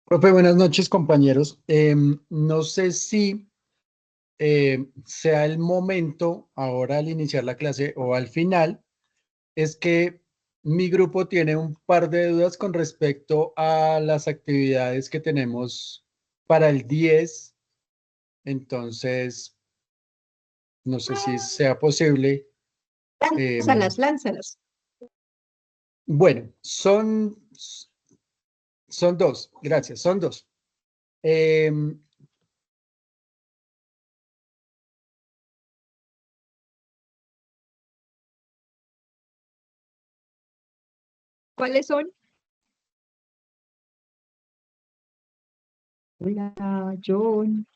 Profe, buenas noches, compañeros. No sé si sea el momento ahora al iniciar la clase o al final, es que mi grupo tiene un par de dudas con respecto a las actividades que tenemos para el 10. Entonces, no sé si sea posible. em, Lánzalas, lánzalas. bueno, son dos, gracias, son dos. Em, ¿Cuáles son? Hola, John.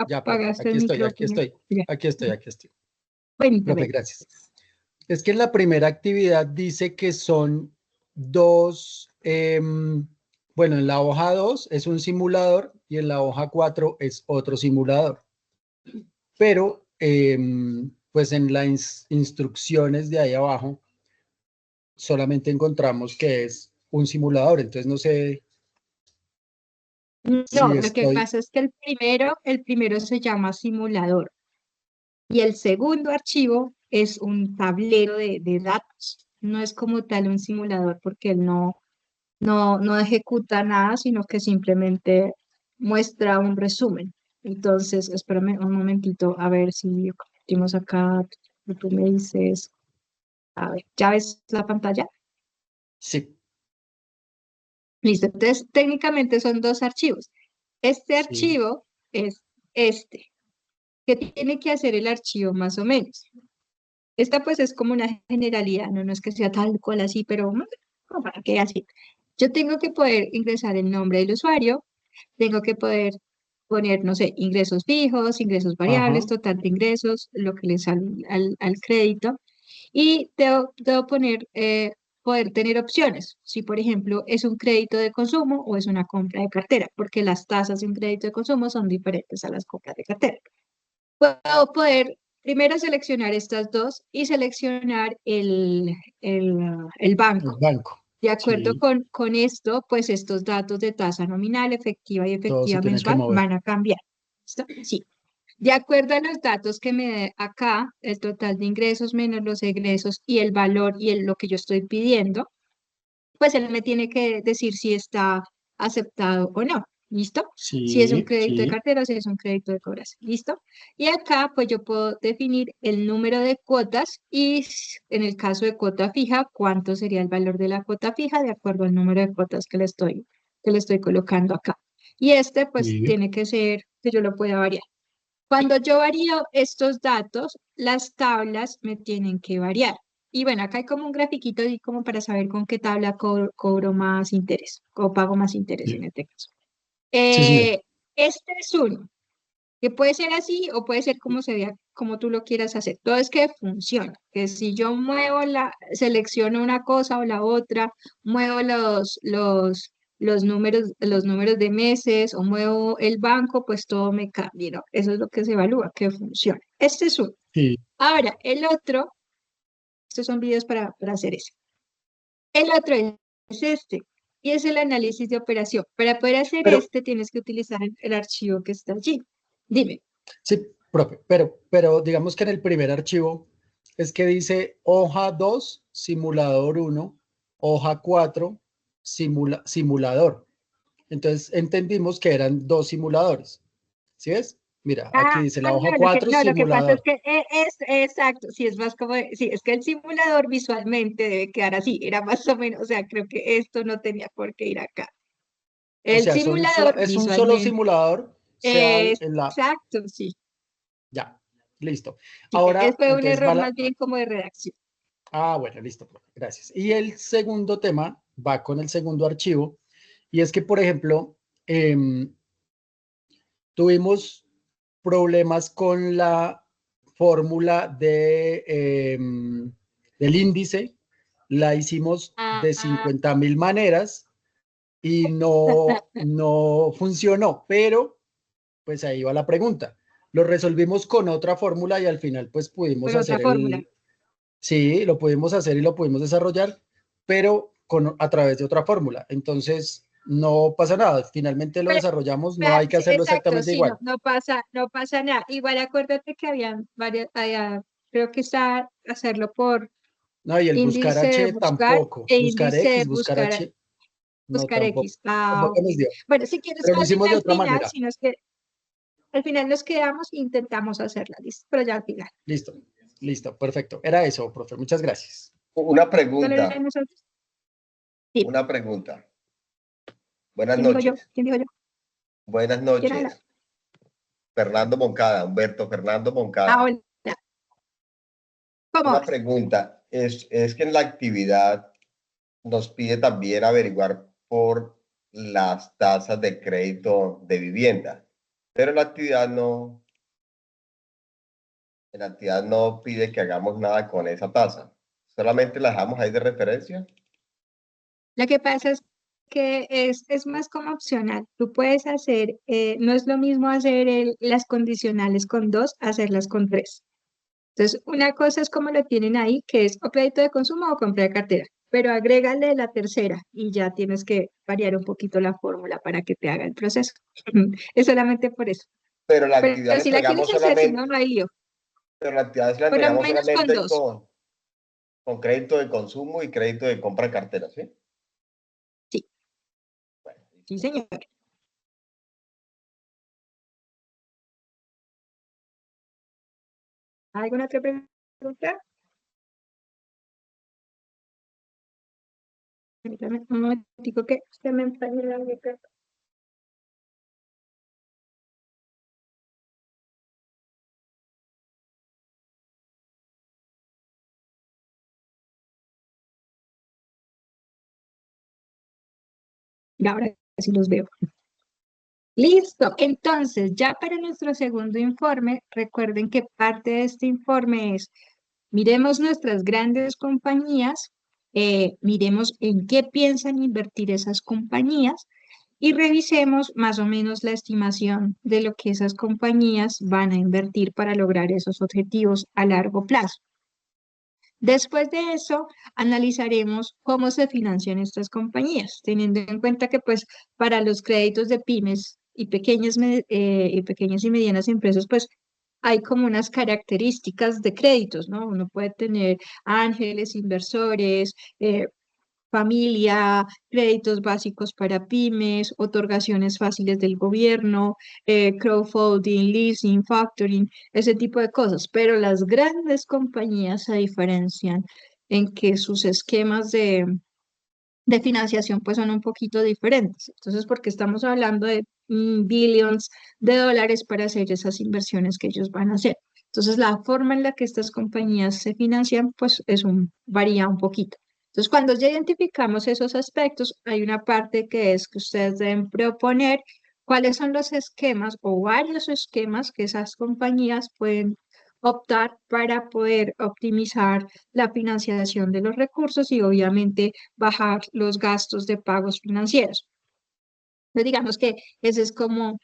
ya, profe, Apagaste aquí el estoy, aquí micrófono. estoy, Ya. aquí estoy, aquí estoy. Profe, Cuéntame. gracias. Es que en la primera actividad dice que son dos, bueno, en la hoja 2 es un simulador y en la hoja 4 es otro simulador. Pero, pues en las instrucciones de ahí abajo solamente encontramos que es un simulador. Entonces no sé No, si lo que estoy... pasa es que el primero se llama simulador y el segundo archivo es un tablero de datos. No es como tal un simulador porque él no ejecuta nada, sino que simplemente muestra un resumen. Entonces, espérame un momentito a ver si compartimos acá. Tú me dices, a ver, ¿ya ves la pantalla? Sí, Listo. Entonces, técnicamente son dos archivos. Este sí, archivo es este. ¿Qué tiene que hacer el archivo más o menos? Esta pues es como una generalidad, no es que sea tal cual así, pero como para que así. Yo tengo que poder ingresar el nombre del usuario, tengo que poder poner, no sé, ingresos fijos, ingresos variables, ajá, total de ingresos, lo que le sale al crédito, y debo poner, poder tener opciones, si por ejemplo es un crédito de consumo o es una compra de cartera, porque las tasas de un crédito de consumo son diferentes a las compras de cartera. Puedo poder primero seleccionar estas dos y seleccionar el el banco. banco. De acuerdo Sí, con esto, pues estos datos de tasa nominal, efectiva y todo se efectiva tiene que mensual mover. van a cambiar. ¿Listo? Sí. De acuerdo a los datos que me dé acá, el total de ingresos menos los egresos y el valor y lo que yo estoy pidiendo, pues él me tiene que decir si está aceptado o no. ¿Listo? Si es un Sí, crédito de sí, cartera o si es un crédito de cobranza. ¿Listo? Y acá pues yo puedo definir el número de cuotas y en el caso de cuota fija, cuánto sería el valor de la cuota fija de acuerdo al número de cuotas que le estoy colocando acá. Y este pues sí. tiene que ser que yo lo pueda variar. Cuando yo varío estos datos, las tablas me tienen que variar. Y bueno, acá hay como un grafiquito ahí como para saber con qué tabla cobro más interés o pago más interés en Sí, este caso. sí, señor. Eh, este es uno, que puede ser así o puede ser como se vea, como tú lo quieras hacer. Todo es que funciona, que si yo selecciono una cosa o la otra, muevo los números de meses o muevo el banco, pues todo me cambia, ¿no? Eso es lo que se evalúa, que funcione. Este es uno. Sí, Ahora, el otro, estos son videos para hacer eso. El otro es este. Y es el análisis de operación. Para poder hacer pero este, tienes que utilizar el archivo que está allí. Dime. sí, profe, pero digamos que en el primer archivo es que dice hoja 2 simulador uno, hoja 4 simulador. Entonces entendimos que eran dos simuladores. ¿Sí ves? Mira, aquí dice la hoja No, 4 lo que pasa es simulador. que es exacto, sí, es más como, sí, es que el simulador visualmente debe quedar así, era más o menos, o sea, creo que esto no tenía por qué ir acá. O El sea, simulador es un solo visualmente, simulador, sea en la... exacto, sí, Ya, listo. sí, Ahora, fue un entonces error más bien como de redacción. Ah, bueno, listo, profe, gracias. Y el segundo tema va con el segundo archivo, y es que, por ejemplo, em, tuvimos problemas con la fórmula del índice, la hicimos Ah, de 50.000 maneras y no funcionó, pero pues ahí va la pregunta. Lo resolvimos con otra fórmula y al final pues pudimos por otra hacer fórmula. sí, lo pudimos hacer y lo pudimos desarrollar, pero a través de otra fórmula. Entonces, no pasa nada. Finalmente lo Pero, desarrollamos, no hay que sí, hacerlo exacto, exactamente sí, no, igual. no pasa nada. Igual acuérdate que habían varias, creo que está hacerlo por No, y el buscar índice de H buscar tampoco. e Buscar índice de X, buscar H, no buscar tampoco. X. Ah, Tampoco ok. nos dio. Bueno, si quieres, Pero lo hicimos de al otra final, manera. si no es que al final nos quedamos e intentamos hacerla, ¿listo? Pero ya al final. Listo, listo, perfecto. Era eso, profe. Muchas gracias. Una ¿Solo era de pregunta, nosotros? Sí. una pregunta. Buenas ¿Quién dijo yo? noches. ¿Quién dijo yo? Buenas ¿Quién habla? noches. Fernando Moncada, Humberto Fernando Ah, Moncada. hola. ¿Cómo Una vas? pregunta. Es que en la actividad nos pide también averiguar por las tasas de crédito de vivienda, pero en la actividad no pide que hagamos nada con esa tasa. Solamente la dejamos ahí de referencia. Lo que pasa es que es más como opcional. Tú puedes hacer, no es lo mismo hacer las condicionales con dos, hacerlas con tres. Entonces, una cosa es como lo tienen ahí, que es o crédito de consumo o compra de cartera, pero agrégale la tercera y ya tienes que variar un poquito la fórmula para que te haga el proceso. Es solamente por eso. Pero la Pero actividad la si la entregamos quieres hacer, si no, solamente, no hay lío. pero la actividad sí la Por lo entregamos menos con solamente dos. con crédito de consumo y crédito de compra de cartera, ¿sí? Sí, Bueno, sí, listo. señor. ¿Alguna otra pregunta? Permítame un momentico que se me empañó la letra. Y ahora sí los veo. Listo. Entonces, ya para nuestro segundo informe, recuerden que parte de este informe es, miremos nuestras grandes compañías, miremos en qué piensan invertir esas compañías y revisemos más o menos la estimación de lo que esas compañías van a invertir para lograr esos objetivos a largo plazo. Después de eso, analizaremos cómo se financian estas compañías, teniendo en cuenta que pues para los créditos de pymes y pequeñas y medianas empresas, pues hay como unas características de créditos, ¿no? Uno puede tener ángeles, inversores, familia, créditos básicos para pymes, otorgaciones fáciles del gobierno, crowdfunding, leasing, factoring, ese tipo de cosas. Pero las grandes compañías se diferencian en que sus esquemas de financiación pues son un poquito diferentes. Entonces, porque estamos hablando de billions de dólares para hacer esas inversiones que ellos van a hacer. Entonces, la forma en la que estas compañías se financian pues varía un poquito. Entonces, cuando ya identificamos esos aspectos, hay una parte que es que ustedes deben proponer cuáles son los esquemas o varios esquemas que esas compañías pueden optar para poder optimizar la financiación de los recursos y obviamente bajar los gastos de pagos financieros. Entonces, digamos que ese es como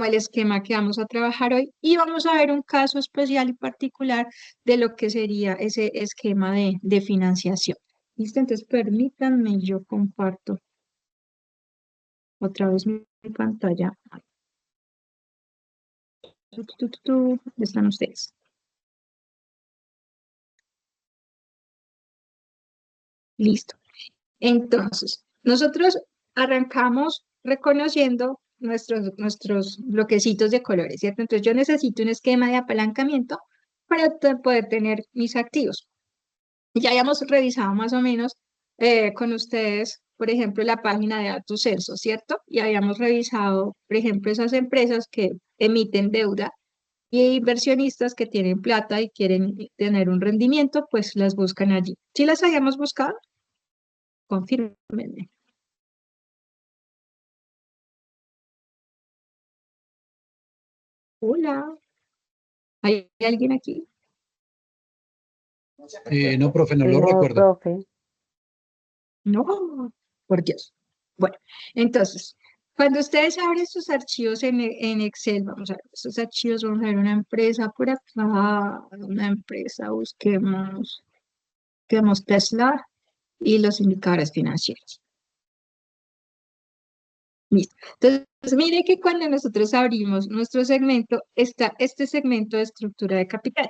el esquema que vamos a trabajar hoy y vamos a ver un caso especial y particular de lo que sería ese esquema de financiación. ¿Listo? Entonces, permítanme, yo comparto otra vez mi pantalla. ¿Dónde están ustedes? Listo. Entonces, nosotros arrancamos reconociendo nuestros bloquecitos de colores, ¿cierto? Entonces, yo necesito un esquema de apalancamiento para poder tener mis activos. Ya habíamos revisado más o menos con ustedes, por ejemplo, la página de Datos Censo, ¿cierto? Y habíamos revisado, por ejemplo, esas empresas que emiten deuda y inversionistas que tienen plata y quieren tener un rendimiento, pues las buscan allí. ¿Sí las habíamos buscado? Confírmenme. Hola, ¿hay alguien aquí? No, profe, no lo No, recuerdo. profe. No, por Dios. Bueno, entonces, cuando ustedes abren sus archivos en Excel, vamos a ver, estos archivos, vamos a ver una empresa por acá, una empresa, busquemos Tesla y los indicadores financieros. Listo. Entonces, mire que cuando nosotros abrimos nuestro segmento, está este segmento de estructura de capital.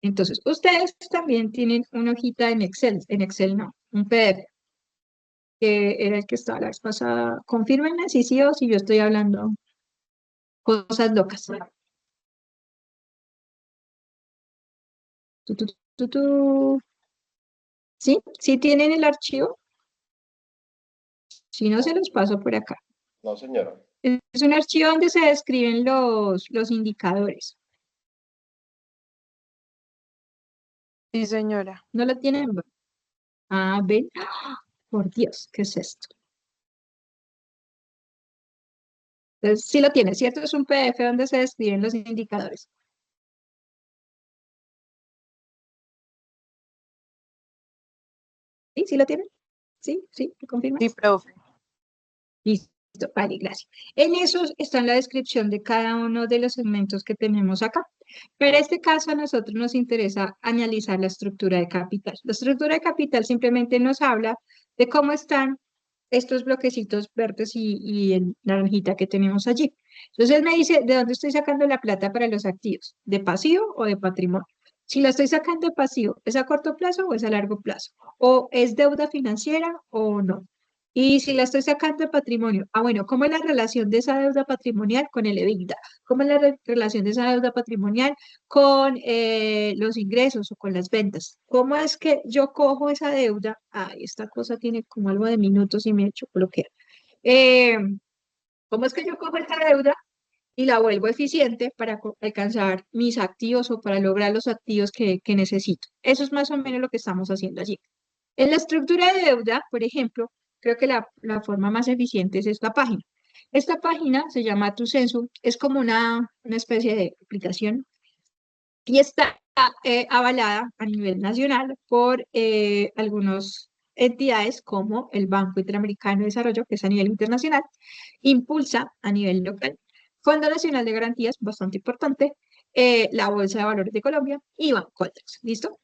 Entonces, ustedes también tienen una hojita en Excel no, un PDF, que era el que estaba la vez pasada. Confírmenme si sí o si yo estoy hablando cosas locas. Tu, tu, tu. ¿Sí? ¿Sí tienen el archivo? Si no, se los paso por acá. No, señora. Es un archivo donde se describen los indicadores. Sí, señora. ¿No lo tienen? Ah, ven. ¡Ah! Por Dios, ¿qué es esto? Entonces, sí lo tiene, ¿cierto? Es un PDF donde se describen los indicadores. ¿Sí? ¿Sí lo tienen? ¿Sí? ¿Sí? ¿Me confirman? Sí, profe. Listo, vale, gracias. En eso está la descripción de cada uno de los segmentos que tenemos acá. Pero en este caso a nosotros nos interesa analizar la estructura de capital. La estructura de capital simplemente nos habla de cómo están estos bloquecitos verdes y el naranjita que tenemos allí. Entonces me dice, ¿de dónde estoy sacando la plata para los activos? ¿De pasivo o de patrimonio? Si la estoy sacando de pasivo, ¿es a corto plazo o es a largo plazo? ¿O es deuda financiera o no? Y si la estoy sacando de patrimonio, bueno, ¿cómo es la relación de esa deuda patrimonial con el EBITDA? ¿Cómo es la relación de esa deuda patrimonial con los ingresos o con las ventas? ¿Cómo es que yo cojo esa deuda? Ay, esta cosa tiene como algo de minutos y me he hecho bloquear. Eh, ¿Cómo es que yo cojo esta deuda y la vuelvo eficiente para alcanzar mis activos o para lograr los activos que necesito? Eso es más o menos lo que estamos haciendo allí. En la estructura de deuda, por ejemplo, creo que la forma más eficiente es esta página. Esta página se llama Tu Censo, es como una especie de aplicación y está avalada a nivel nacional por algunas entidades como el Banco Interamericano de Desarrollo, que es a nivel internacional, Impulsa a nivel local, Fondo Nacional de Garantías, bastante importante, la Bolsa de Valores de Colombia y Bancoldex. ¿Listo?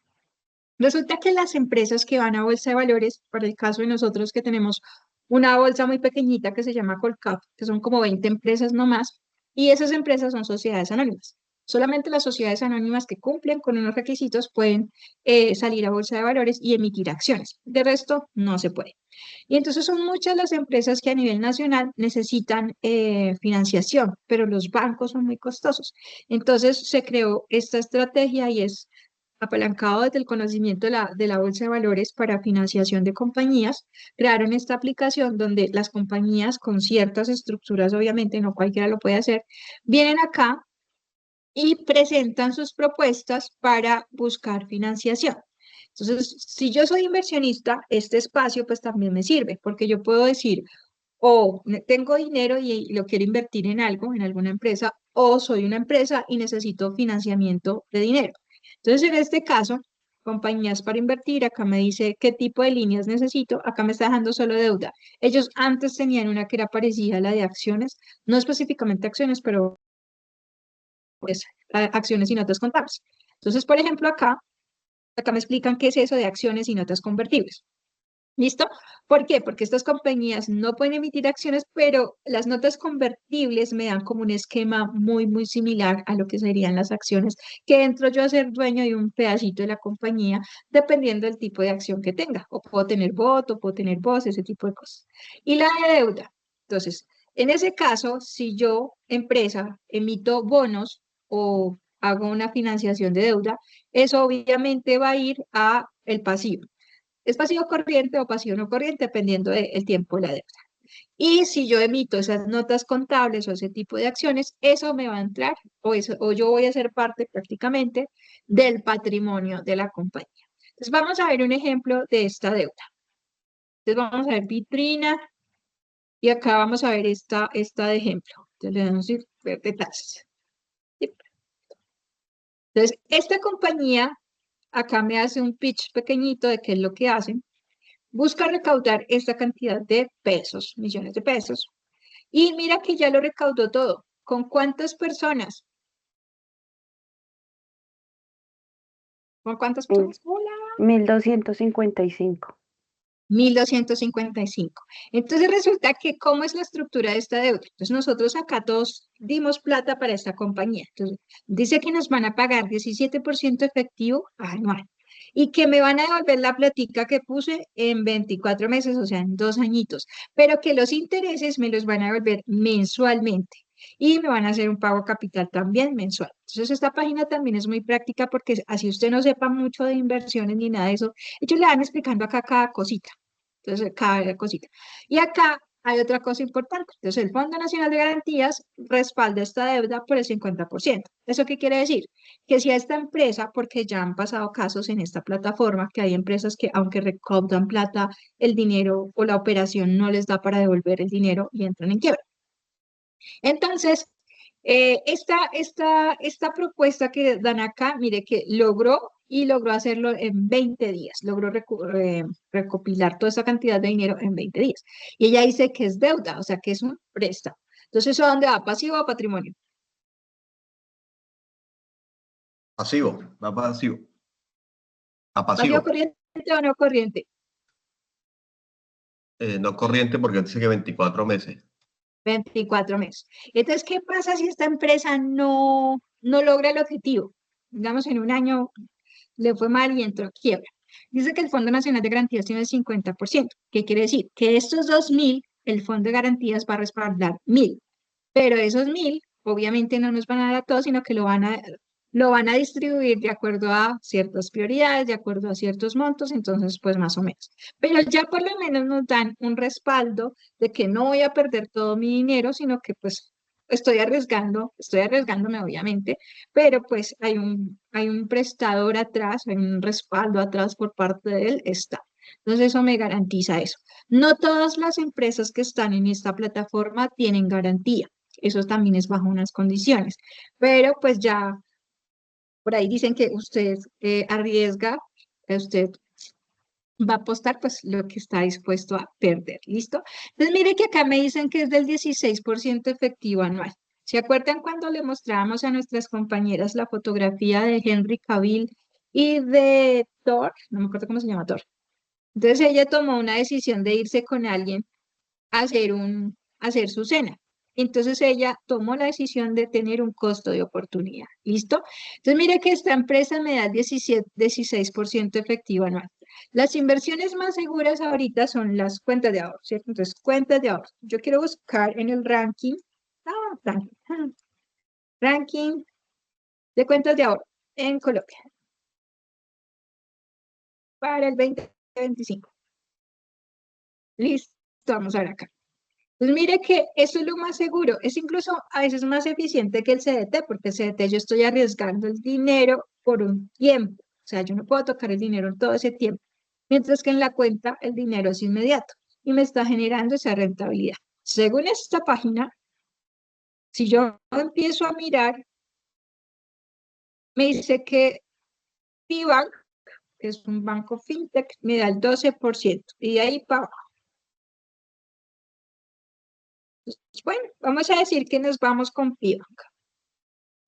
Resulta que las empresas que van a bolsa de valores, para el caso de nosotros que tenemos una bolsa muy pequeñita que se llama Colcap, que son como 20 empresas nomás, y esas empresas son sociedades anónimas. Solamente las sociedades anónimas que cumplen con unos requisitos pueden salir a bolsa de valores y emitir acciones. De resto, no se puede. Y entonces son muchas las empresas que a nivel nacional necesitan financiación, pero los bancos son muy costosos. Entonces se creó esta estrategia y es apalancado desde el conocimiento de la bolsa de valores para financiación de compañías, crearon esta aplicación donde las compañías con ciertas estructuras, obviamente no cualquiera lo puede hacer, vienen acá y presentan sus propuestas para buscar financiación. Entonces, si yo soy inversionista, este espacio pues también me sirve, porque yo puedo decir, o tengo dinero y lo quiero invertir en algo, en alguna empresa, o soy una empresa y necesito financiamiento de dinero. Entonces, en este caso, compañías para invertir, acá me dice qué tipo de líneas necesito, acá me está dejando solo deuda. Ellos antes tenían una que era parecida a la de acciones, no específicamente acciones, pero pues acciones y notas contables. Entonces, por ejemplo, acá me explican qué es eso de acciones y notas convertibles. ¿Listo? ¿Por qué? Porque estas compañías no pueden emitir acciones, pero las notas convertibles me dan como un esquema muy, muy similar a lo que serían las acciones, que entro yo a ser dueño de un pedacito de la compañía, dependiendo del tipo de acción que tenga. O puedo tener voto, puedo tener voz, ese tipo de cosas. Y la de deuda. Entonces, en ese caso, si yo, empresa, emito bonos o hago una financiación de deuda, eso obviamente va a ir a el pasivo. Es pasivo corriente o pasivo no corriente, dependiendo del tiempo de la deuda. Y si yo emito esas notas contables o ese tipo de acciones, eso me va a entrar o yo voy a ser parte prácticamente del patrimonio de la compañía. Entonces vamos a ver un ejemplo de esta deuda. Entonces vamos a ver vitrina y acá vamos a ver esta de ejemplo. Entonces le damos a ver de tasas. Entonces esta compañía acá me hace un pitch pequeñito de qué es lo que hacen. Busca recaudar esta cantidad de pesos, millones de pesos. Y mira que ya lo recaudó todo. ¿Con cuántas personas? ¿Con cuántas personas? Hola. 1255. 1.255. Entonces resulta que, ¿cómo es la estructura de esta deuda? Entonces nosotros acá todos dimos plata para esta compañía. Entonces dice que nos van a pagar 17% efectivo anual y que me van a devolver la platica que puse en 24 meses, o sea, en 2 añitos, pero que los intereses me los van a devolver mensualmente. Y me van a hacer un pago capital también mensual. Entonces, esta página también es muy práctica porque así usted no sepa mucho de inversiones ni nada de eso, ellos le van explicando acá cada cosita. Entonces, cada cosita. Y acá hay otra cosa importante. Entonces, el Fondo Nacional de Garantías respalda esta deuda por el 50%. ¿Eso qué quiere decir? Que si a esta empresa, porque ya han pasado casos en esta plataforma, que hay empresas que aunque recaudan plata, el dinero o la operación no les da para devolver el dinero y entran en quiebra. Entonces, esta propuesta que dan acá, mire que logró hacerlo en 20 días, logró recopilar toda esa cantidad de dinero en 20 días. Y ella dice que es deuda, o sea, que es un préstamo. Entonces, ¿eso a dónde va? ¿Pasivo o patrimonio? Pasivo, va pasivo. A ¿Pasivo pasivo. corriente o no corriente? No corriente porque dice que 24 meses. 24 meses. Entonces, ¿qué pasa si esta empresa no logra el objetivo? Digamos, en un año le fue mal y entró a quiebra. Dice que el Fondo Nacional de Garantías tiene el 50%. ¿Qué quiere decir? Que estos 2.000, el Fondo de Garantías va a respaldar 1.000, pero esos 1.000 obviamente no nos van a dar a todos, sino que lo van a distribuir de acuerdo a ciertas prioridades, de acuerdo a ciertos montos, entonces pues más o menos. Pero ya por lo menos nos dan un respaldo de que no voy a perder todo mi dinero, sino que pues estoy arriesgándome obviamente, pero pues hay un prestador atrás, hay un respaldo atrás por parte de él, está. Entonces eso me garantiza eso. No todas las empresas que están en esta plataforma tienen garantía. Eso también es bajo unas condiciones, pero pues ya por ahí dicen que usted arriesga, usted va a apostar pues lo que está dispuesto a perder, ¿listo? Entonces mire que acá me dicen que es del 16% efectivo anual. ¿Se acuerdan cuando le mostrábamos a nuestras compañeras la fotografía de Henry Cavill y de Thor? No me acuerdo cómo se llama Thor. Entonces ella tomó una decisión de irse con alguien a hacer su cena. Entonces ella tomó la decisión de tener un costo de oportunidad. ¿Listo? Entonces mire que esta empresa me da el 16% efectivo anual. Las inversiones más seguras ahorita son las cuentas de ahorro, ¿cierto? Entonces, cuentas de ahorro. Yo quiero buscar en el ranking, ranking de cuentas de ahorro en Colombia para el 2025. Listo, vamos a ver acá. Pues mire que eso es lo más seguro, es incluso a veces más eficiente que el CDT, porque el CDT yo estoy arriesgando el dinero por un tiempo, o sea, yo no puedo tocar el dinero en todo ese tiempo, mientras que en la cuenta el dinero es inmediato y me está generando esa rentabilidad. Según esta página, si yo empiezo a mirar, me dice que Pibank, que es un banco fintech, me da el 12% y de ahí para abajo. Bueno, vamos a decir que nos vamos con Pibank.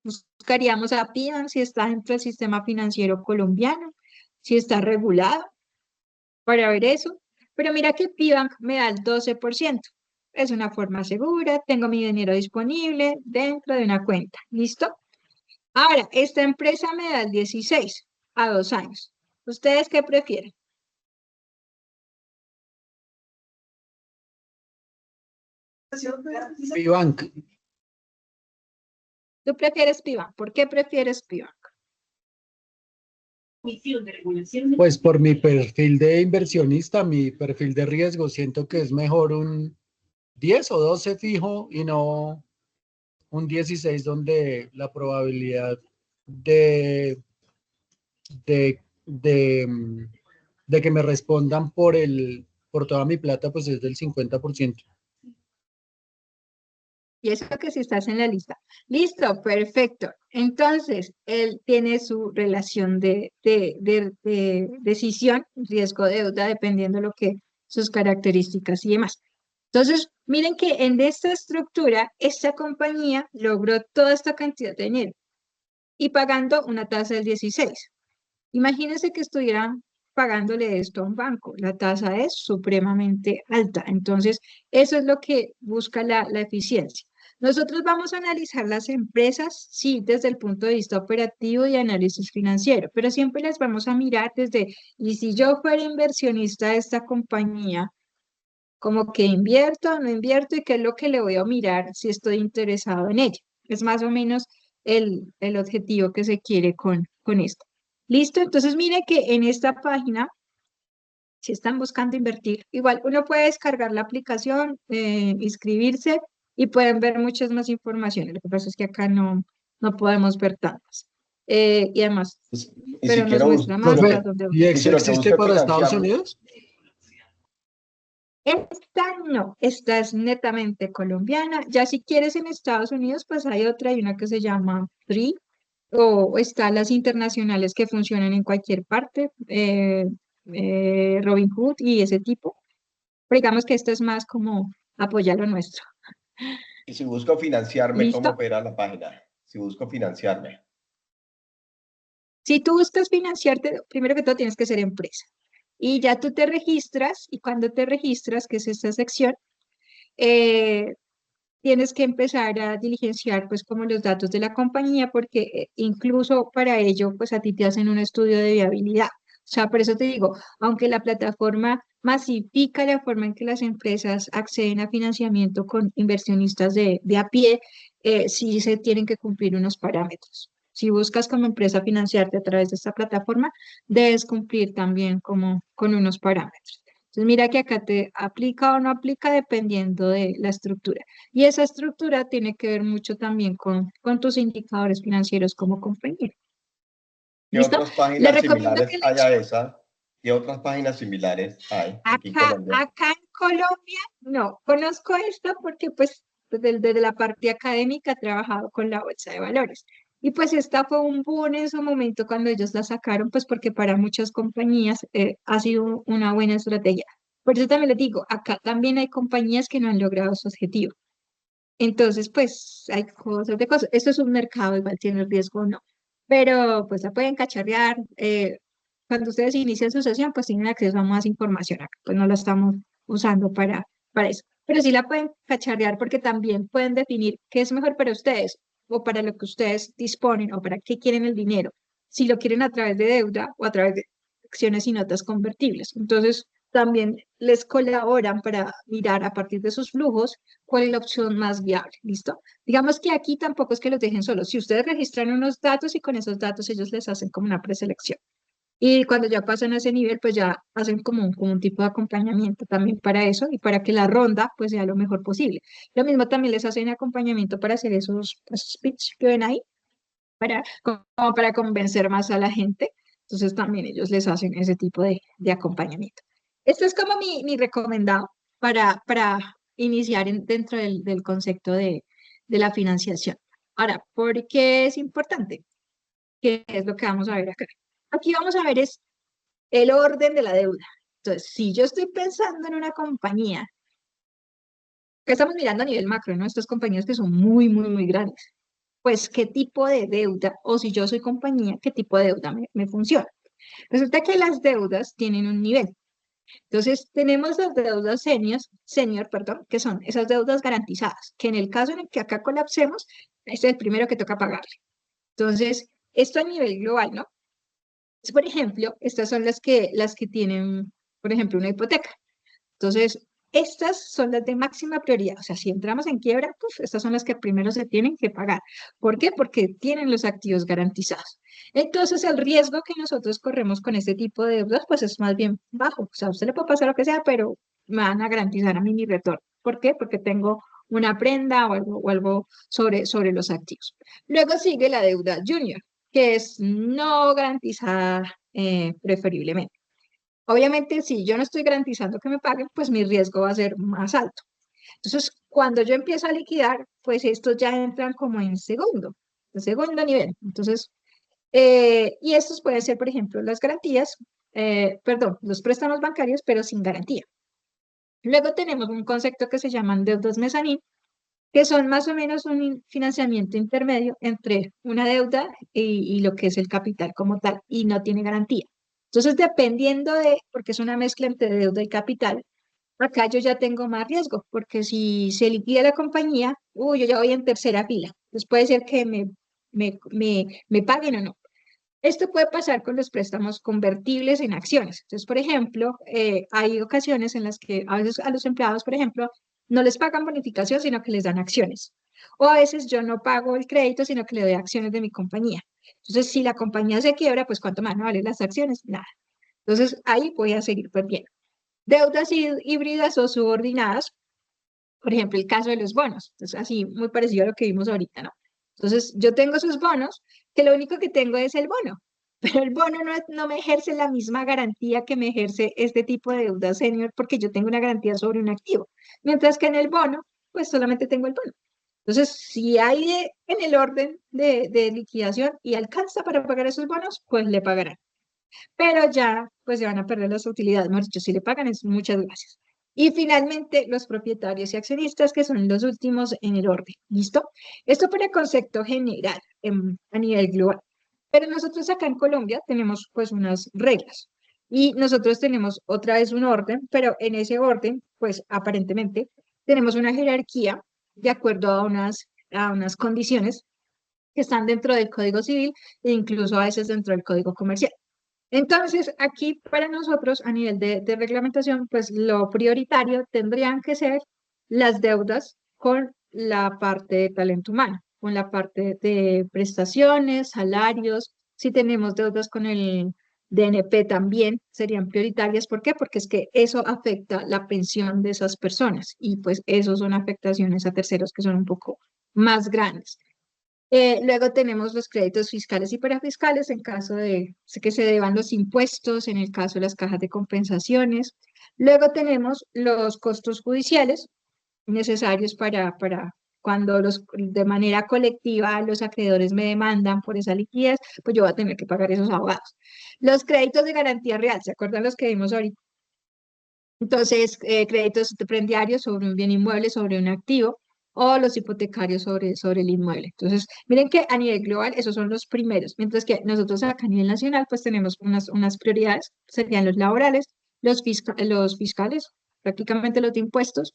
Buscaríamos a Pibank si está dentro del sistema financiero colombiano, si está regulado, para ver eso. Pero mira que Pibank me da el 12%. Es una forma segura, tengo mi dinero disponible dentro de una cuenta. ¿Listo? Ahora, esta empresa me da el 16 a 2 años. ¿Ustedes qué prefieren? Pibank, ¿Tú prefieres Pibank? ¿Por qué prefieres Pibank? pues por mi perfil de inversionista, mi perfil de riesgo, siento que es mejor un 10 o 12 fijo y no un 16 donde la probabilidad de, de que me respondan por toda mi plata, pues es del 50%. Y eso que si estás en la lista. Listo, perfecto. Entonces, él tiene su relación de decisión, riesgo deuda, dependiendo de lo que sus características y demás. Entonces, miren que en esta estructura, esta compañía logró toda esta cantidad de dinero y pagando una tasa del 16. Imagínense que estuviera pagándole esto a un banco. La tasa es supremamente alta. Entonces, eso es lo que busca la eficiencia. Nosotros vamos a analizar las empresas, sí, desde el punto de vista operativo y análisis financiero, pero siempre las vamos a mirar desde, y si yo fuera inversionista de esta compañía, como que invierto, no invierto y qué es lo que le voy a mirar si estoy interesado en ella. Es más o menos el objetivo que se quiere con esto. ¿Listo? Entonces, mire que en esta página, si están buscando invertir, igual uno puede descargar la aplicación, inscribirse y pueden ver muchas más informaciones. Lo que pasa es que acá no podemos ver tantas. Y además, Y pero si nos quiero, muestra si más lo a que, dónde. ¿Y y si lo que existe busco es para Estados financiar, Unidos? Esta no, esta es netamente colombiana. Ya si quieres en Estados Unidos, pues hay una que se llama Free, o están las internacionales que funcionan en cualquier parte, Robinhood y ese tipo. Pero digamos que esto es más como apoyar lo nuestro. y si busco financiarme, ¿cómo ¿Listo? opera la página? Si busco financiarme. Si tú buscas financiarte, primero que todo tienes que ser empresa. Y ya tú te registras, y cuando te registras, que es esta sección, eh, tienes que empezar a diligenciar pues como los datos de la compañía porque incluso para ello pues a ti te hacen un estudio de viabilidad. O sea, por eso te digo, aunque la plataforma masifica la forma en que las empresas acceden a financiamiento con inversionistas de a pie, sí se tienen que cumplir unos parámetros. Si buscas como empresa financiarte a través de esta plataforma, debes cumplir también como con unos parámetros. Entonces, mira que acá te aplica o no aplica dependiendo de la estructura. Y esa estructura tiene que ver mucho también con tus indicadores financieros como compañía. ¿Qué ¿Listo? otras Le páginas recomiendo similares que le hay eche a esa? ¿Qué otras páginas similares hay aquí en Colombia? acá en Colombia, no, conozco esta porque pues desde la parte académica he trabajado con la bolsa de valores. Y pues esta fue un boom en su momento cuando ellos la sacaron, pues porque para muchas compañías ha sido una buena estrategia. Por eso también les digo, acá también hay compañías que no han logrado su objetivo. Entonces, pues hay cosas de cosas. Esto es un mercado, igual tiene riesgo o no. Pero pues la pueden cacharrear. Cuando ustedes inician su sesión, pues tienen acceso a más información. Acá, pues no la estamos usando para eso. Pero sí la pueden cacharrear porque también pueden definir qué es mejor para ustedes o para lo que ustedes disponen o para qué quieren el dinero. Si lo quieren a través de deuda o a través de acciones y notas convertibles. Entonces, también les colaboran para mirar a partir de sus flujos cuál es la opción más viable, ¿listo? Digamos que aquí tampoco es que los dejen solos. Si ustedes registran unos datos y con esos datos ellos les hacen como una preselección. Y cuando ya pasan a ese nivel, pues ya hacen como un tipo de acompañamiento también para eso y para que la ronda pues sea lo mejor posible. Lo mismo también les hacen acompañamiento para hacer esos speech que ven ahí, como para convencer más a la gente. Entonces también ellos les hacen ese tipo de acompañamiento. Esto es como mi recomendado para iniciar dentro del concepto de la financiación. Ahora, ¿por qué es importante? ¿Qué es lo que vamos a ver acá? Aquí vamos a ver es el orden de la deuda. Entonces, si yo estoy pensando en una compañía, que estamos mirando a nivel macro, ¿no? Estas compañías que son muy, muy, muy grandes, pues qué tipo de deuda, o si yo soy compañía, qué tipo de deuda me funciona. Resulta que las deudas tienen un nivel. Entonces, tenemos las deudas senior, perdón, que son esas deudas garantizadas, que en el caso en el que acá colapsemos, este es el primero que toca pagarle. Entonces, esto a nivel global, ¿no? Entonces, por ejemplo, estas son las que tienen, por ejemplo, una hipoteca. Entonces, estas son las de máxima prioridad. O sea, si entramos en quiebra, pues estas son las que primero se tienen que pagar. ¿Por qué? Porque tienen los activos garantizados. Entonces, el riesgo que nosotros corremos con este tipo de deudas, pues es más bien bajo. O sea, a usted le puede pasar lo que sea, pero me van a garantizar a mí mi retorno. ¿Por qué? Porque tengo una prenda o algo sobre los activos. Luego sigue la deuda junior, que es no garantizada preferiblemente. Obviamente, si yo no estoy garantizando que me paguen, pues mi riesgo va a ser más alto. Entonces, cuando yo empiezo a liquidar, pues estos ya entran como en segundo nivel. Entonces, y estos pueden ser, por ejemplo, las garantías, perdón, los préstamos bancarios, pero sin garantía. Luego tenemos un concepto que se llaman deudas mezanín, que son más o menos un financiamiento intermedio entre una deuda y lo que es el capital como tal, y no tiene garantía. Entonces, dependiendo de, porque es una mezcla entre deuda y capital, acá yo ya tengo más riesgo, porque si se liquida la compañía, yo ya voy en tercera fila. Entonces puede ser que me paguen o no. Esto puede pasar con los préstamos convertibles en acciones. Entonces, por ejemplo, hay ocasiones en las que a veces a los empleados, por ejemplo, no les pagan bonificación, sino que les dan acciones. O a veces yo no pago el crédito, sino que le doy acciones de mi compañía. Entonces, si la compañía se quiebra, pues ¿cuánto más no valen las acciones? Nada. Entonces, ahí voy a seguir perdiendo. Deudas híbridas o subordinadas, por ejemplo, el caso de los bonos. Entonces, así, muy parecido a lo que vimos ahorita, ¿no? Entonces, yo tengo esos bonos, que lo único que tengo es el bono, pero el bono no me ejerce la misma garantía que me ejerce este tipo de deuda senior, porque yo tengo una garantía sobre un activo, mientras que en el bono, pues solamente tengo el bono. Entonces, si hay en el orden de liquidación y alcanza para pagar esos bonos, pues le pagarán, pero ya pues se van a perder las utilidades. Mejor dicho, si le pagan es muchas gracias. Y finalmente, los propietarios y accionistas, que son los últimos en el orden. ¿Listo? Esto para el concepto general a nivel global. Pero nosotros acá en Colombia tenemos pues unas reglas. Y nosotros tenemos otra vez un orden, pero en ese orden, pues aparentemente, tenemos una jerarquía de acuerdo a unas condiciones que están dentro del Código Civil e incluso a veces dentro del Código Comercial. Entonces, aquí para nosotros, a nivel de reglamentación, pues lo prioritario tendrían que ser las deudas con la parte de talento humano, con la parte de prestaciones, salarios. Si tenemos deudas con el DNP también serían prioritarias. ¿Por qué? Porque es que eso afecta la pensión de esas personas y pues eso son afectaciones a terceros que son un poco más grandes. Luego tenemos los créditos fiscales y parafiscales en caso de que se deban los impuestos, en el caso de las cajas de compensaciones. Luego tenemos los costos judiciales necesarios para cuando de manera colectiva los acreedores me demandan por esa liquidez, pues yo voy a tener que pagar esos abogados. Los créditos de garantía real, ¿se acuerdan los que vimos ahorita? Entonces, créditos prendiarios sobre un bien inmueble, sobre un activo, o los hipotecarios sobre el inmueble. Entonces, miren que a nivel global esos son los primeros, mientras que nosotros acá a nivel nacional pues tenemos unas prioridades, serían los laborales, los fiscales, prácticamente los de impuestos,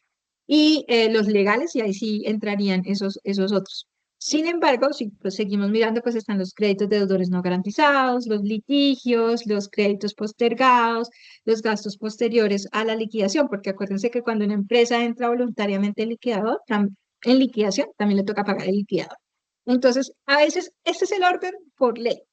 y los legales, y ahí sí entrarían esos otros. Sin embargo, si pues, seguimos mirando, pues están los créditos de deudores no garantizados, los litigios, los créditos postergados, los gastos posteriores a la liquidación, porque acuérdense que cuando una empresa entra voluntariamente en liquidación, también le toca pagar el liquidador. Entonces, a veces este es el orden por ley,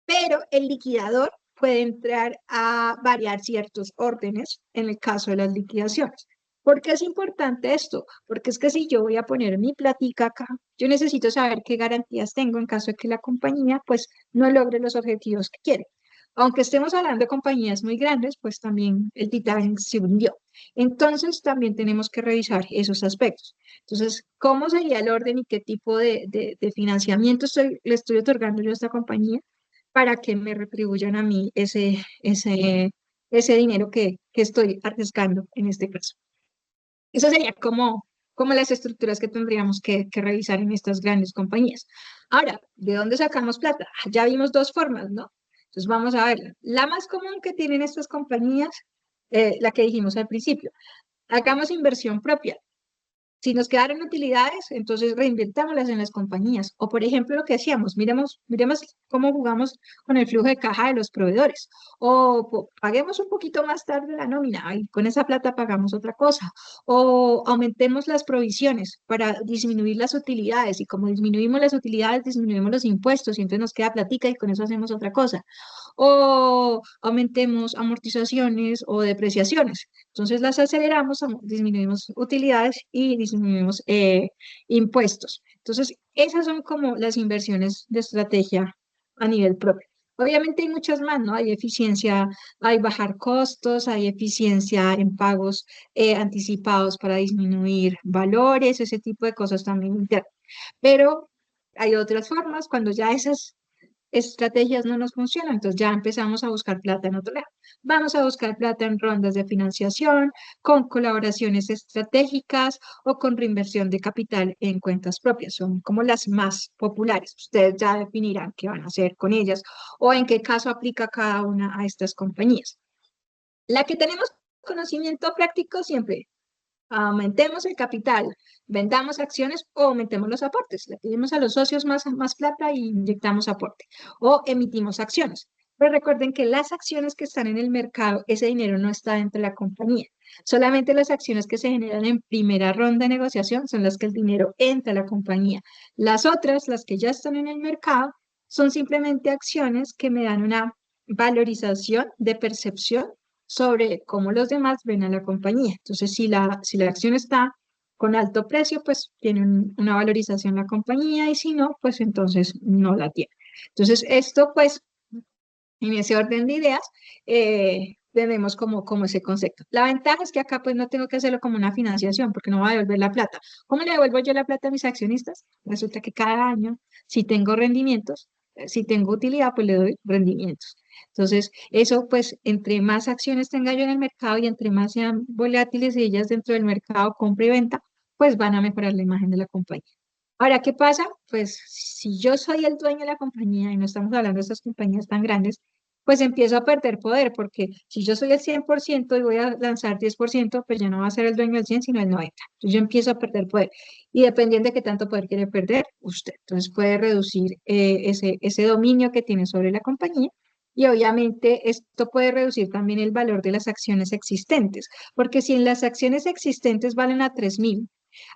pero el liquidador puede entrar a variar ciertos órdenes en el caso de las liquidaciones. ¿Por qué es importante esto? Porque es que si yo voy a poner mi platica acá, yo necesito saber qué garantías tengo en caso de que la compañía pues no logre los objetivos que quiere. Aunque estemos hablando de compañías muy grandes, pues también el Titanic se hundió. Entonces también tenemos que revisar esos aspectos. Entonces, ¿cómo sería el orden y qué tipo de financiamiento le estoy otorgando yo a esta compañía para que me retribuyan a mí ese dinero que estoy arriesgando en este caso? Eso sería como las estructuras que tendríamos que revisar en estas grandes compañías. Ahora, ¿de dónde sacamos plata? Ya vimos dos formas, ¿no? Entonces vamos a ver. La más común que tienen estas compañías, la que dijimos al principio, hagamos inversión propia. Si nos quedaron utilidades, entonces reinvirtámoslas en las compañías. O, por ejemplo, lo que hacíamos, miremos cómo jugamos con el flujo de caja de los proveedores. O paguemos un poquito más tarde la nómina y con esa plata pagamos otra cosa. O aumentemos las provisiones para disminuir las utilidades. Y como disminuimos las utilidades, disminuimos los impuestos y entonces nos queda platica y con eso hacemos otra cosa. O aumentemos amortizaciones o depreciaciones. Entonces las aceleramos, disminuimos utilidades y disminuimos impuestos. Entonces, esas son como las inversiones de estrategia a nivel propio. Obviamente hay muchas más, ¿no? Hay eficiencia, hay bajar costos, hay eficiencia en pagos anticipados para disminuir valores, ese tipo de cosas también internas. Pero hay otras formas cuando ya esas estrategias no nos funcionan, entonces ya empezamos a buscar plata en otro lado. Vamos a buscar plata en rondas de financiación, con colaboraciones estratégicas o con reinversión de capital en cuentas propias. Son como las más populares. Ustedes ya definirán qué van a hacer con ellas o en qué caso aplica cada una a estas compañías. La que tenemos conocimiento práctico siempre, aumentemos el capital, vendamos acciones o aumentemos los aportes. Le pedimos a los socios más plata y inyectamos aporte o emitimos acciones. Pero recuerden que las acciones que están en el mercado, ese dinero no está dentro de la compañía. Solamente las acciones que se generan en primera ronda de negociación son las que el dinero entra a la compañía. Las otras, las que ya están en el mercado, son simplemente acciones que me dan una valorización de percepción sobre cómo los demás ven a la compañía. Entonces, si la acción está con alto precio, pues tiene una valorización la compañía y si no, pues entonces no la tiene. Entonces, esto pues, en ese orden de ideas, tenemos como ese concepto. La ventaja es que acá pues no tengo que hacerlo como una financiación porque no voy a devolver la plata. ¿Cómo le devuelvo yo la plata a mis accionistas? Resulta que cada año, si tengo rendimientos, si tengo utilidad, pues le doy rendimientos. Entonces, eso pues, entre más acciones tenga yo en el mercado y entre más sean volátiles ellas dentro del mercado, compra y venta, pues van a mejorar la imagen de la compañía. Ahora, ¿qué pasa? Pues si yo soy el dueño de la compañía y no estamos hablando de estas compañías tan grandes, pues empiezo a perder poder, porque si yo soy el 100% y voy a lanzar 10%, pues ya no va a ser el dueño del 100, sino el 90. Entonces yo empiezo a perder poder. Y dependiendo de qué tanto poder quiere perder usted. Entonces puede reducir ese dominio que tiene sobre la compañía. Y obviamente esto puede reducir también el valor de las acciones existentes, porque si en las acciones existentes valen a 3.000,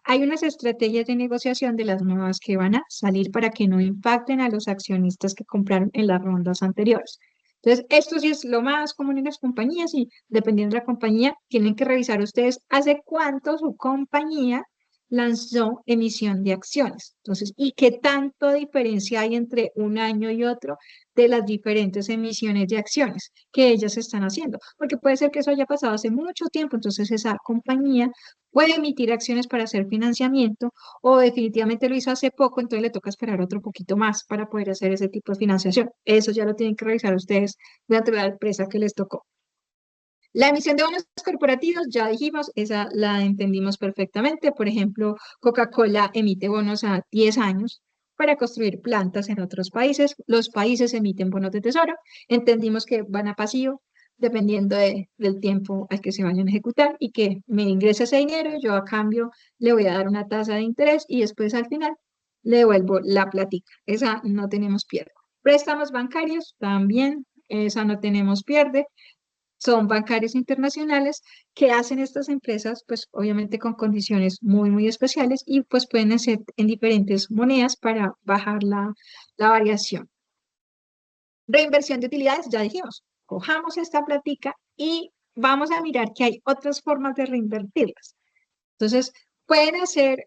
hay unas estrategias de negociación de las nuevas que van a salir para que no impacten a los accionistas que compraron en las rondas anteriores. Entonces, esto sí es lo más común en las compañías y dependiendo de la compañía, tienen que revisar ustedes hace cuánto su compañía lanzó emisión de acciones. Entonces, ¿y qué tanto diferencia hay entre un año y otro de las diferentes emisiones de acciones que ellas están haciendo? Porque puede ser que eso haya pasado hace mucho tiempo, entonces esa compañía puede emitir acciones para hacer financiamiento o definitivamente lo hizo hace poco, entonces le toca esperar otro poquito más para poder hacer ese tipo de financiación. Eso ya lo tienen que revisar ustedes dentro de la empresa que les tocó. La emisión de bonos corporativos, ya dijimos, esa la entendimos perfectamente. Por ejemplo, Coca-Cola emite bonos a 10 años para construir plantas en otros países. Los países emiten bonos de tesoro. Entendimos que van a pasivo, dependiendo del tiempo al que se vayan a ejecutar y que me ingrese ese dinero, yo a cambio le voy a dar una tasa de interés y después al final le devuelvo la platica. Esa no tenemos pierde. Préstamos bancarios, también, esa no tenemos pierde. Son bancarios internacionales que hacen estas empresas, pues obviamente con condiciones muy especiales y pues pueden hacer en diferentes monedas para bajar la variación. Reinversión de utilidades, ya dijimos, cojamos esta platica y vamos a mirar que hay otras formas de reinvertirlas. Entonces, pueden hacer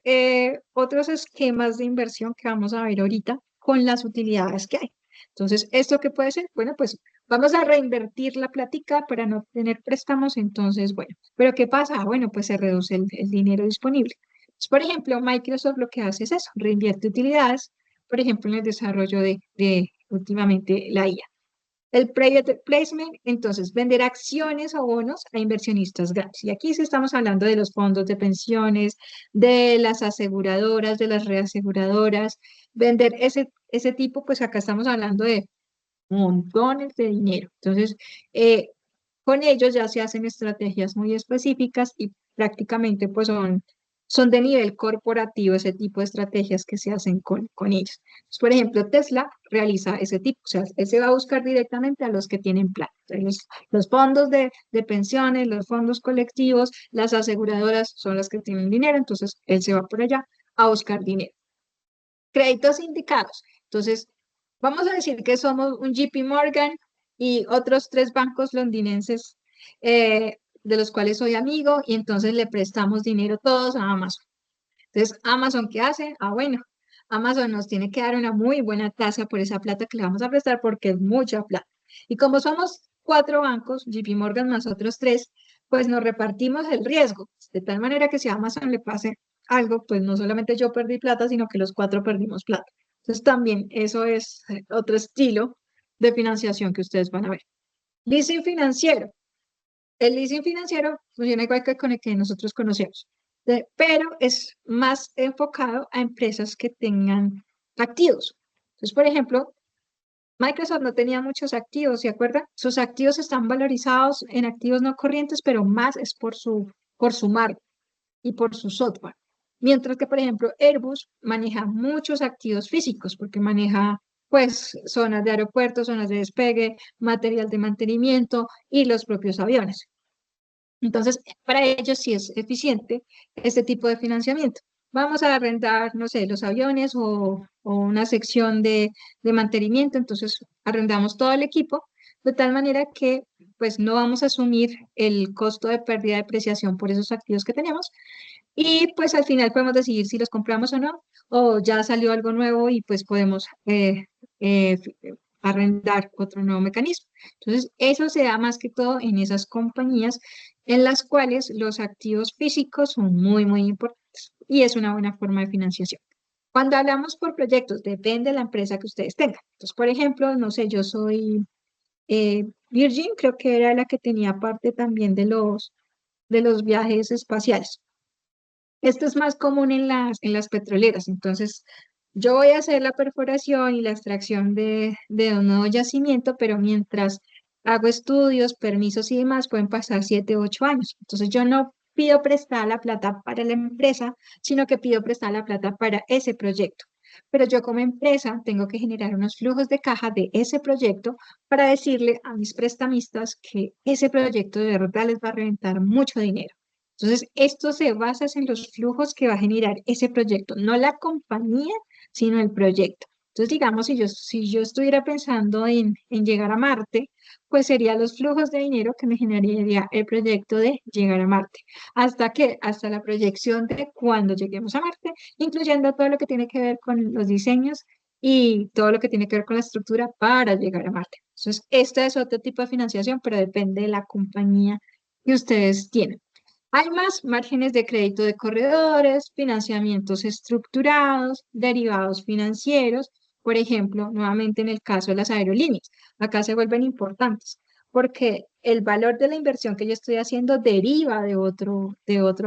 otros esquemas de inversión que vamos a ver ahorita con las utilidades que hay. Entonces, ¿esto qué puede ser? Bueno, pues vamos a reinvertir la plática para no tener préstamos. Entonces, bueno, ¿pero qué pasa? Bueno, pues se reduce el dinero disponible. Entonces, por ejemplo, Microsoft lo que hace es eso, reinvierte utilidades, por ejemplo, en el desarrollo de últimamente la IA. El private placement, entonces, vender acciones o bonos a inversionistas grandes. Y aquí sí estamos hablando de los fondos de pensiones, de las aseguradoras, de las reaseguradoras. Vender ese tipo, pues acá estamos hablando de montones de dinero. Entonces, con ellos ya se hacen estrategias muy específicas y prácticamente pues son de nivel corporativo ese tipo de estrategias que se hacen con ellos. Entonces, por ejemplo, Tesla realiza ese tipo, o sea, él se va a buscar directamente a los que tienen plata. Entonces, los fondos de pensiones, los fondos colectivos, las aseguradoras son las que tienen dinero, entonces él se va por allá a buscar dinero. Créditos indicados. Entonces, vamos a decir que somos un JP Morgan y otros 3 bancos londinenses de los cuales soy amigo y entonces le prestamos dinero todos a Amazon. Entonces, ¿Amazon qué hace? Ah, bueno, Amazon nos tiene que dar una muy buena tasa por esa plata que le vamos a prestar porque es mucha plata. Y como somos 4 bancos, JP Morgan más otros 3, pues nos repartimos el riesgo, de tal manera que si a Amazon le pase algo, pues no solamente yo perdí plata, sino que los 4 perdimos plata. Entonces también eso es otro estilo de financiación que ustedes van a ver. Leasing financiero. El leasing financiero funciona igual que con el que nosotros conocemos, pero es más enfocado a empresas que tengan activos. Entonces, por ejemplo, Microsoft no tenía muchos activos, ¿se acuerdan? Sus activos están valorizados en activos no corrientes, pero más es por su marca y por su software. Mientras que, por ejemplo, Airbus maneja muchos activos físicos, porque maneja, pues, zonas de aeropuertos, zonas de despegue, material de mantenimiento y los propios aviones. Entonces, para ellos sí es eficiente este tipo de financiamiento. Vamos a arrendar, no sé, los aviones o una sección de mantenimiento, entonces arrendamos todo el equipo, de tal manera que pues no vamos a asumir el costo de pérdida de depreciación por esos activos que tenemos y pues al final podemos decidir si los compramos o no, o ya salió algo nuevo y pues podemos eh, arrendar otro nuevo mecanismo. Entonces, eso se da más que todo en esas compañías en las cuales los activos físicos son muy, muy importantes y es una buena forma de financiación. Cuando hablamos por proyectos, depende de la empresa que ustedes tengan. Entonces, por ejemplo, no sé, yo soy Virgin, creo que era la que tenía parte también de los viajes espaciales. Esto es más común en las petroleras. Entonces, yo voy a hacer la perforación y la extracción de un nuevo yacimiento, pero mientras hago estudios, permisos y demás, pueden pasar 7 u 8 años. Entonces, yo no pido prestada la plata para la empresa, sino que pido prestada la plata para ese proyecto. Pero yo como empresa tengo que generar unos flujos de caja de ese proyecto para decirle a mis prestamistas que ese proyecto de verdad les va a reventar mucho dinero. Entonces, esto se basa en los flujos que va a generar ese proyecto, no la compañía, sino el proyecto. Entonces, digamos, si yo estuviera pensando en llegar a Marte, pues serían los flujos de dinero que me generaría el proyecto de llegar a Marte. ¿Hasta qué? Hasta la proyección de cuando lleguemos a Marte, incluyendo todo lo que tiene que ver con los diseños y todo lo que tiene que ver con la estructura para llegar a Marte. Entonces, este es otro tipo de financiación, pero depende de la compañía que ustedes tienen. Hay más márgenes de crédito de corredores, financiamientos estructurados, derivados financieros, por ejemplo, nuevamente en el caso de las aerolíneas. Acá se vuelven importantes porque el valor de la inversión que yo estoy haciendo deriva de otro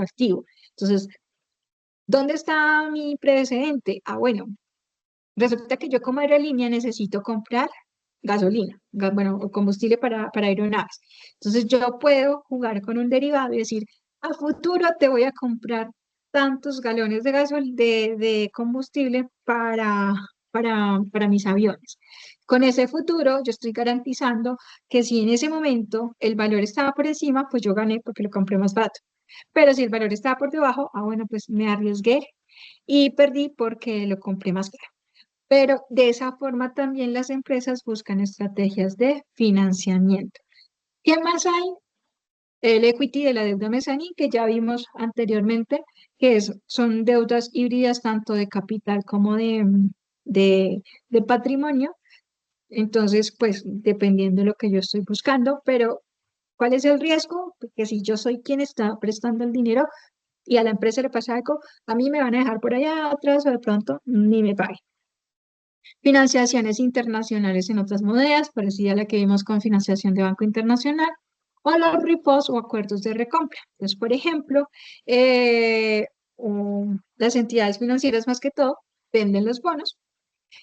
activo. Entonces, ¿dónde está mi precedente? Ah, bueno, resulta que yo como aerolínea necesito comprar gasolina, bueno, o combustible para aeronaves. Entonces yo puedo jugar con un derivado y decir, a futuro te voy a comprar tantos galones de de combustible para mis aviones. Con ese futuro yo estoy garantizando que si en ese momento el valor estaba por encima, pues yo gané porque lo compré más barato. Pero si el valor estaba por debajo, ah, bueno, pues me arriesgué y perdí porque lo compré más caro. Pero de esa forma también las empresas buscan estrategias de financiamiento. ¿Qué más hay? El equity de la deuda mezzanine, que ya vimos anteriormente, que son deudas híbridas tanto de capital como de patrimonio. Entonces, pues dependiendo de lo que yo estoy buscando, pero ¿cuál es el riesgo? Porque si yo soy quien está prestando el dinero y a la empresa le pasa algo, a mí me van a dejar por allá atrás o de pronto ni me pague. Financiaciones internacionales en otras monedas, parecida a la que vimos con financiación de Banco Internacional, o los repos o acuerdos de recompra. Entonces, por ejemplo, las entidades financieras más que todo venden los bonos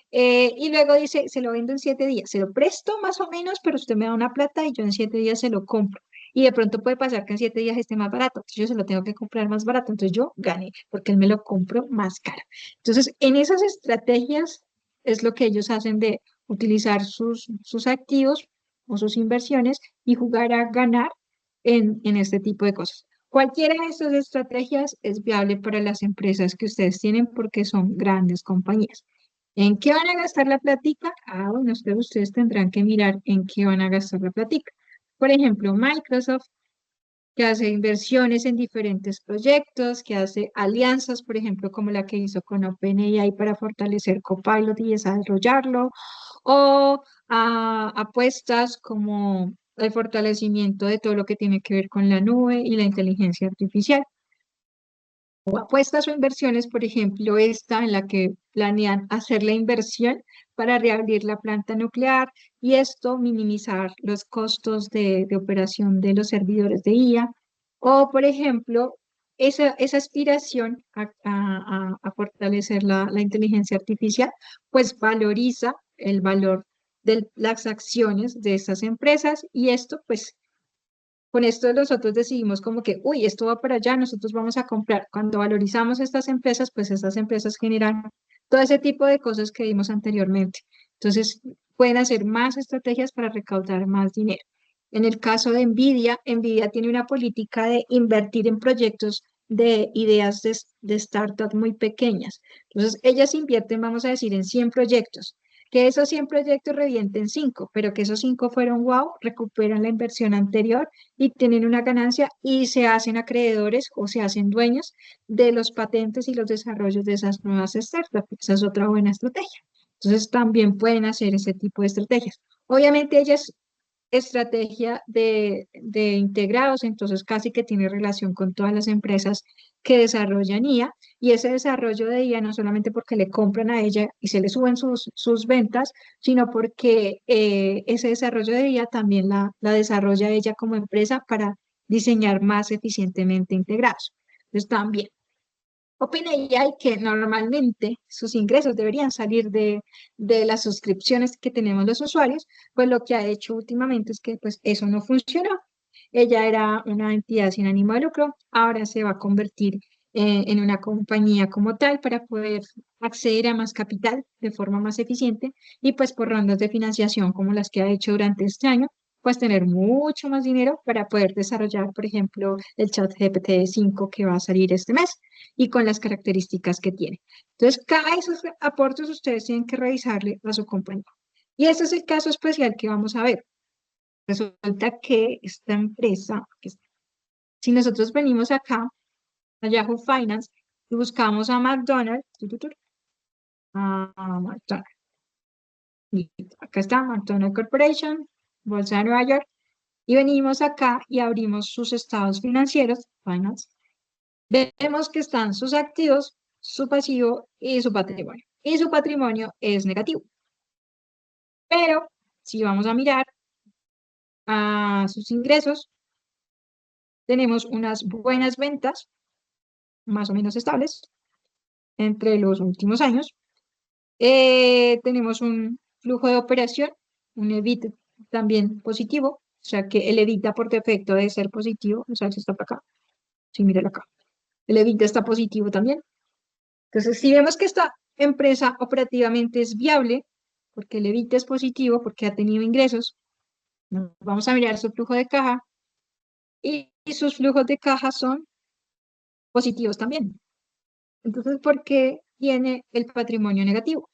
y luego dice, se lo vendo en 7 días, se lo presto más o menos, pero usted me da una plata y yo en 7 días se lo compro. Y de pronto puede pasar que en 7 días esté más barato, entonces yo se lo tengo que comprar más barato, entonces yo gané porque él me lo compró más caro. Entonces, en esas estrategias es lo que ellos hacen de utilizar sus activos o sus inversiones y jugar a ganar en este tipo de cosas. Cualquiera de estas estrategias es viable para las empresas que ustedes tienen porque son grandes compañías. ¿En qué van a gastar la plática? Ah, bueno, ustedes tendrán que mirar en qué van a gastar la plática. Por ejemplo, Microsoft, que hace inversiones en diferentes proyectos, que hace alianzas, por ejemplo, como la que hizo con OpenAI para fortalecer Copilot y desarrollarlo, o apuestas como el fortalecimiento de todo lo que tiene que ver con la nube y la inteligencia artificial. O apuestas o inversiones, por ejemplo, esta en la que planean hacer la inversión para reabrir la planta nuclear y esto minimizar los costos de operación de los servidores de IA. O, por ejemplo, esa aspiración a fortalecer la inteligencia artificial, pues valoriza el valor de las acciones de estas empresas y esto, pues, con esto nosotros decidimos como que, uy, esto va para allá, nosotros vamos a comprar. Cuando valorizamos estas empresas, pues estas empresas generan todo ese tipo de cosas que vimos anteriormente. Entonces, pueden hacer más estrategias para recaudar más dinero. En el caso de Nvidia, Nvidia tiene una política de invertir en proyectos de ideas de startup muy pequeñas. Entonces, ellas invierten, vamos a decir, en 100 proyectos. Que esos 100 proyectos revienten 5, pero que esos 5 fueron wow, recuperan la inversión anterior y tienen una ganancia y se hacen acreedores o se hacen dueños de los patentes y los desarrollos de esas nuevas startups. Esa es otra buena estrategia. Entonces, también pueden hacer ese tipo de estrategias. Obviamente, ellas estrategia de integrados, entonces casi que tiene relación con todas las empresas que desarrollan IA y ese desarrollo de IA no solamente porque le compran a ella y se le suben sus ventas, sino porque ese desarrollo de IA también la desarrolla ella como empresa para diseñar más eficientemente integrados. Entonces también OpenAI, que normalmente sus ingresos deberían salir de las suscripciones que tenemos los usuarios, pues lo que ha hecho últimamente es que pues eso no funcionó. Ella era una entidad sin ánimo de lucro, ahora se va a convertir en una compañía como tal para poder acceder a más capital de forma más eficiente y pues por rondas de financiación como las que ha hecho durante este año, pues tener mucho más dinero para poder desarrollar, por ejemplo, el chat GPT-5 que va a salir este mes y con las características que tiene. Entonces, cada esos aportes ustedes tienen que revisarle a su compañía. Y ese es el caso especial que vamos a ver. Resulta que esta empresa, si nosotros venimos acá a Yahoo Finance y buscamos a McDonald's, a McDonald's, y acá está McDonald's Corporation, Bolsa de Nueva York, y venimos acá y abrimos sus estados financieros, Finance, vemos que están sus activos, su pasivo y su patrimonio. Y su patrimonio es negativo. Pero si vamos a mirar a sus ingresos, tenemos unas buenas ventas, más o menos estables, entre los últimos años. Tenemos un flujo de operación, un EBIT también positivo, o sea que el EBITDA por defecto debe ser positivo, o sea, si está para acá, sí, míralo acá. El EBITDA está positivo también. Entonces, si vemos que esta empresa operativamente es viable, porque el EBITDA es positivo, porque ha tenido ingresos, vamos a mirar su flujo de caja y sus flujos de caja son positivos también. Entonces, ¿por qué tiene el patrimonio negativo?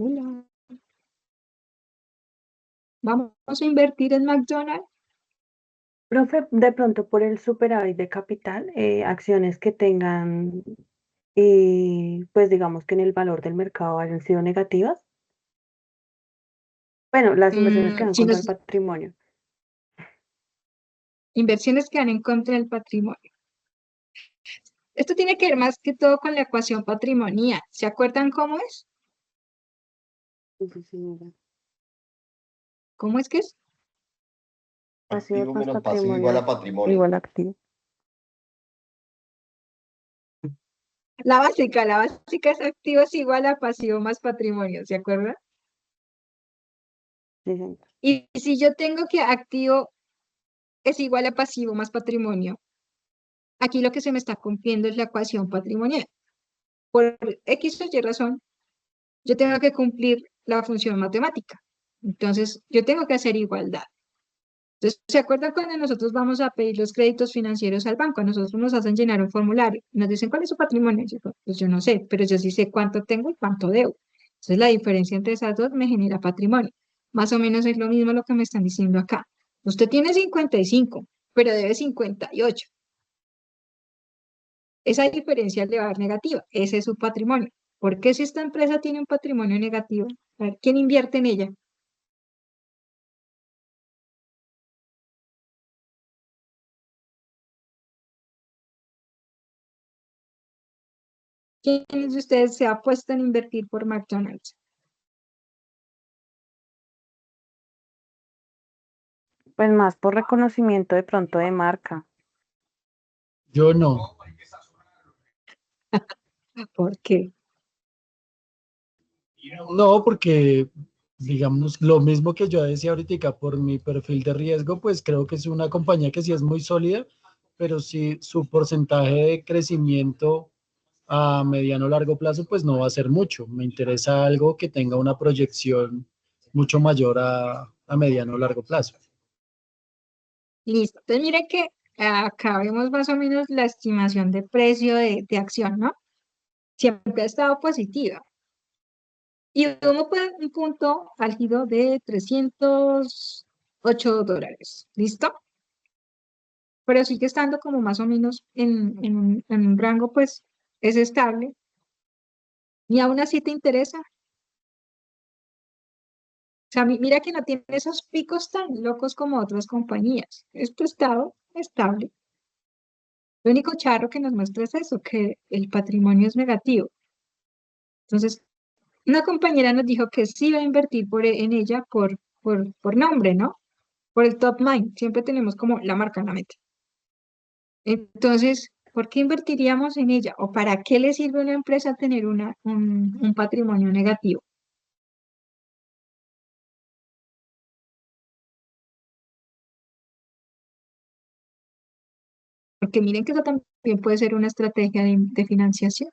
Hola. Vamos a invertir en McDonald's. Profe, de pronto por el superávit de capital, acciones que tengan, pues digamos que en el valor del mercado hayan sido negativas. Bueno, las inversiones que van Si contra el nos, patrimonio. inversiones que van en contra del patrimonio. Esto tiene que ver más que todo con la ecuación patrimonial. ¿Se acuerdan cómo es? Sí, sí, señora. ¿Cómo es que es? Pasivos Activo más menos pasivo igual a patrimonio patrimonio. igual a activo. La básica es activo es igual a pasivo más patrimonio, ¿se acuerdan? Sí, señora. Y si yo tengo que activo es igual a pasivo más patrimonio, aquí lo que se me está cumpliendo es la ecuación patrimonial. Por X o Y razón, yo tengo que cumplir la función matemática. Entonces, yo tengo que hacer igualdad. Entonces, ¿se acuerdan cuando nosotros vamos a pedir los créditos financieros al banco? A nosotros nos hacen llenar un formulario. Nos dicen, ¿cuál es su patrimonio? Yo digo, pues yo no sé, pero yo sí sé cuánto tengo y cuánto debo. Entonces, la diferencia entre esas dos me genera patrimonio. Más o menos es lo mismo lo que me están diciendo acá. Usted tiene 55, pero debe 58. Esa diferencia le va a dar negativa. Ese es su patrimonio. ¿Por qué si esta empresa tiene un patrimonio negativo? A ver, ¿quién invierte en ella? ¿Quién de ustedes se ha puesto en invertir por McDonald's? Pues más por reconocimiento de pronto de marca. Yo no. ¿Por qué? No, porque, digamos, lo mismo que yo decía ahorita, por mi perfil de riesgo, pues creo que es una compañía que sí es muy sólida, pero sí su porcentaje de crecimiento a mediano o largo plazo, pues no va a ser mucho. Me interesa algo que tenga una proyección mucho mayor a mediano o largo plazo. Listo. Entonces, mire que acá vemos más o menos la estimación de precio de acción, ¿no? Siempre ha estado positiva. Y hubo pues, un punto álgido de $308. ¿Listo? Pero sigue estando como más o menos en un rango, pues es estable. Y aún así te interesa. O sea, mira que no tiene esos picos tan locos como otras compañías. Esto estado estable. Lo único charro que nos muestra es eso, que el patrimonio es negativo. Entonces, una compañera nos dijo que sí va a invertir en ella por nombre, ¿no? Por el top mind. Siempre tenemos como la marca en la mente. Entonces, ¿por qué invertiríamos en ella? ¿O para qué le sirve a una empresa tener un patrimonio negativo? Porque miren que eso también puede ser una estrategia de financiación.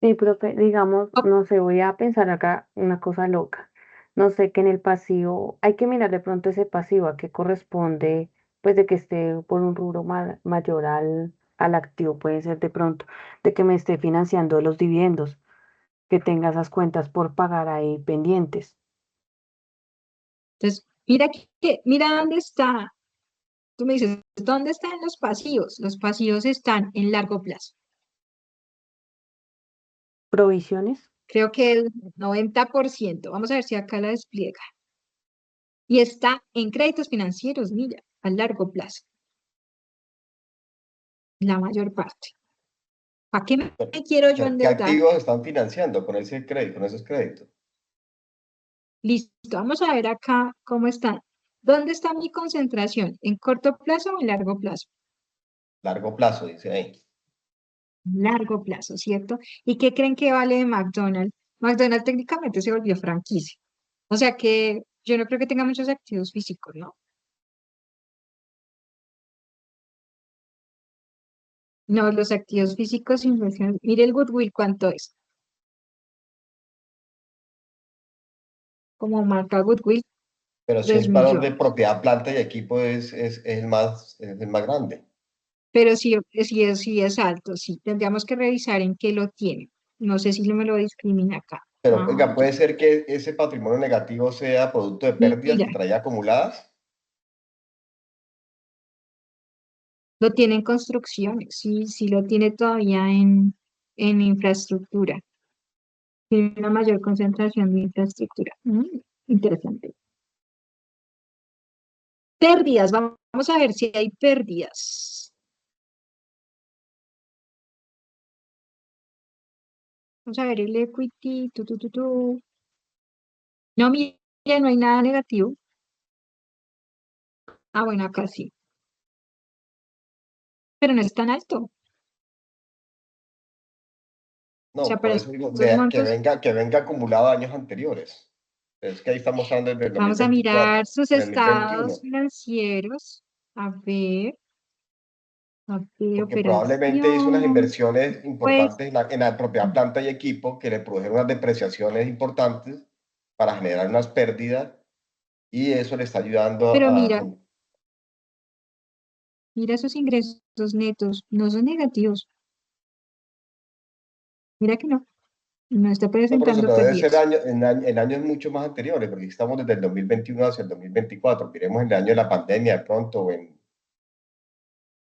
Sí, profe, digamos, Oh, no sé, voy a pensar acá una cosa loca. No sé, que en el pasivo, hay que mirar de pronto ese pasivo a qué corresponde, pues de que esté por un rubro mayor al activo, puede ser de pronto, de que me esté financiando los dividendos, que tenga esas cuentas por pagar ahí pendientes. entonces, mira dónde está. Tú me dices, ¿dónde están los pasivos? Los pasivos están en largo plazo. Provisiones, Creo que el 90%. Vamos a ver si acá la despliega. Y está en créditos financieros, mira, a largo plazo, la mayor parte. ¿Para qué me quiero yo ¿Qué endeudar? activos están financiando con ese crédito, con esos créditos? Listo, vamos a ver acá cómo están. ¿Dónde está mi concentración? ¿En corto plazo o en largo plazo? Largo plazo, dice ahí. Largo plazo, ¿cierto? ¿Y qué creen que vale de McDonald's? McDonald's técnicamente se volvió franquicia. O sea que yo no creo que tenga muchos activos físicos, ¿no? No, los activos físicos, inversión. Mire el goodwill, ¿cuánto es? Como marca goodwill, Pero si 3 el valor de millones. propiedad, planta y equipo es el más grande. Pero sí es alto, sí. Tendríamos que revisar en qué lo tiene. No sé si me lo discrimina acá. Pero, Ah, oiga, puede ser que ese patrimonio negativo sea producto de pérdidas mira, que traía acumuladas. lo tiene en construcciones, sí, sí lo tiene todavía en infraestructura. Tiene una mayor concentración de infraestructura. Interesante. Pérdidas, vamos a ver si hay pérdidas. Vamos a ver el equity. No, mire, no hay nada negativo. Ah, bueno, acá sí. Pero no es tan alto. O sea, No, por para eso digo, estos montos, que venga acumulado a años anteriores. Es que ahí está mostrando desde el vamos a mirar 2024, sus en el estados 2021. financieros. A ver, Porque probablemente hizo unas operación. inversiones Pues, importantes en la propiedad, planta y equipo que le produjeron unas depreciaciones importantes para generar unas pérdidas y eso le está ayudando pero a... mira esos ingresos netos, no son negativos. Mira que no está No, por eso presentando no debe ser pérdidas. en años mucho más anteriores, porque estamos desde el 2021 hacia el 2024. Miremos en el año de la pandemia de pronto, o en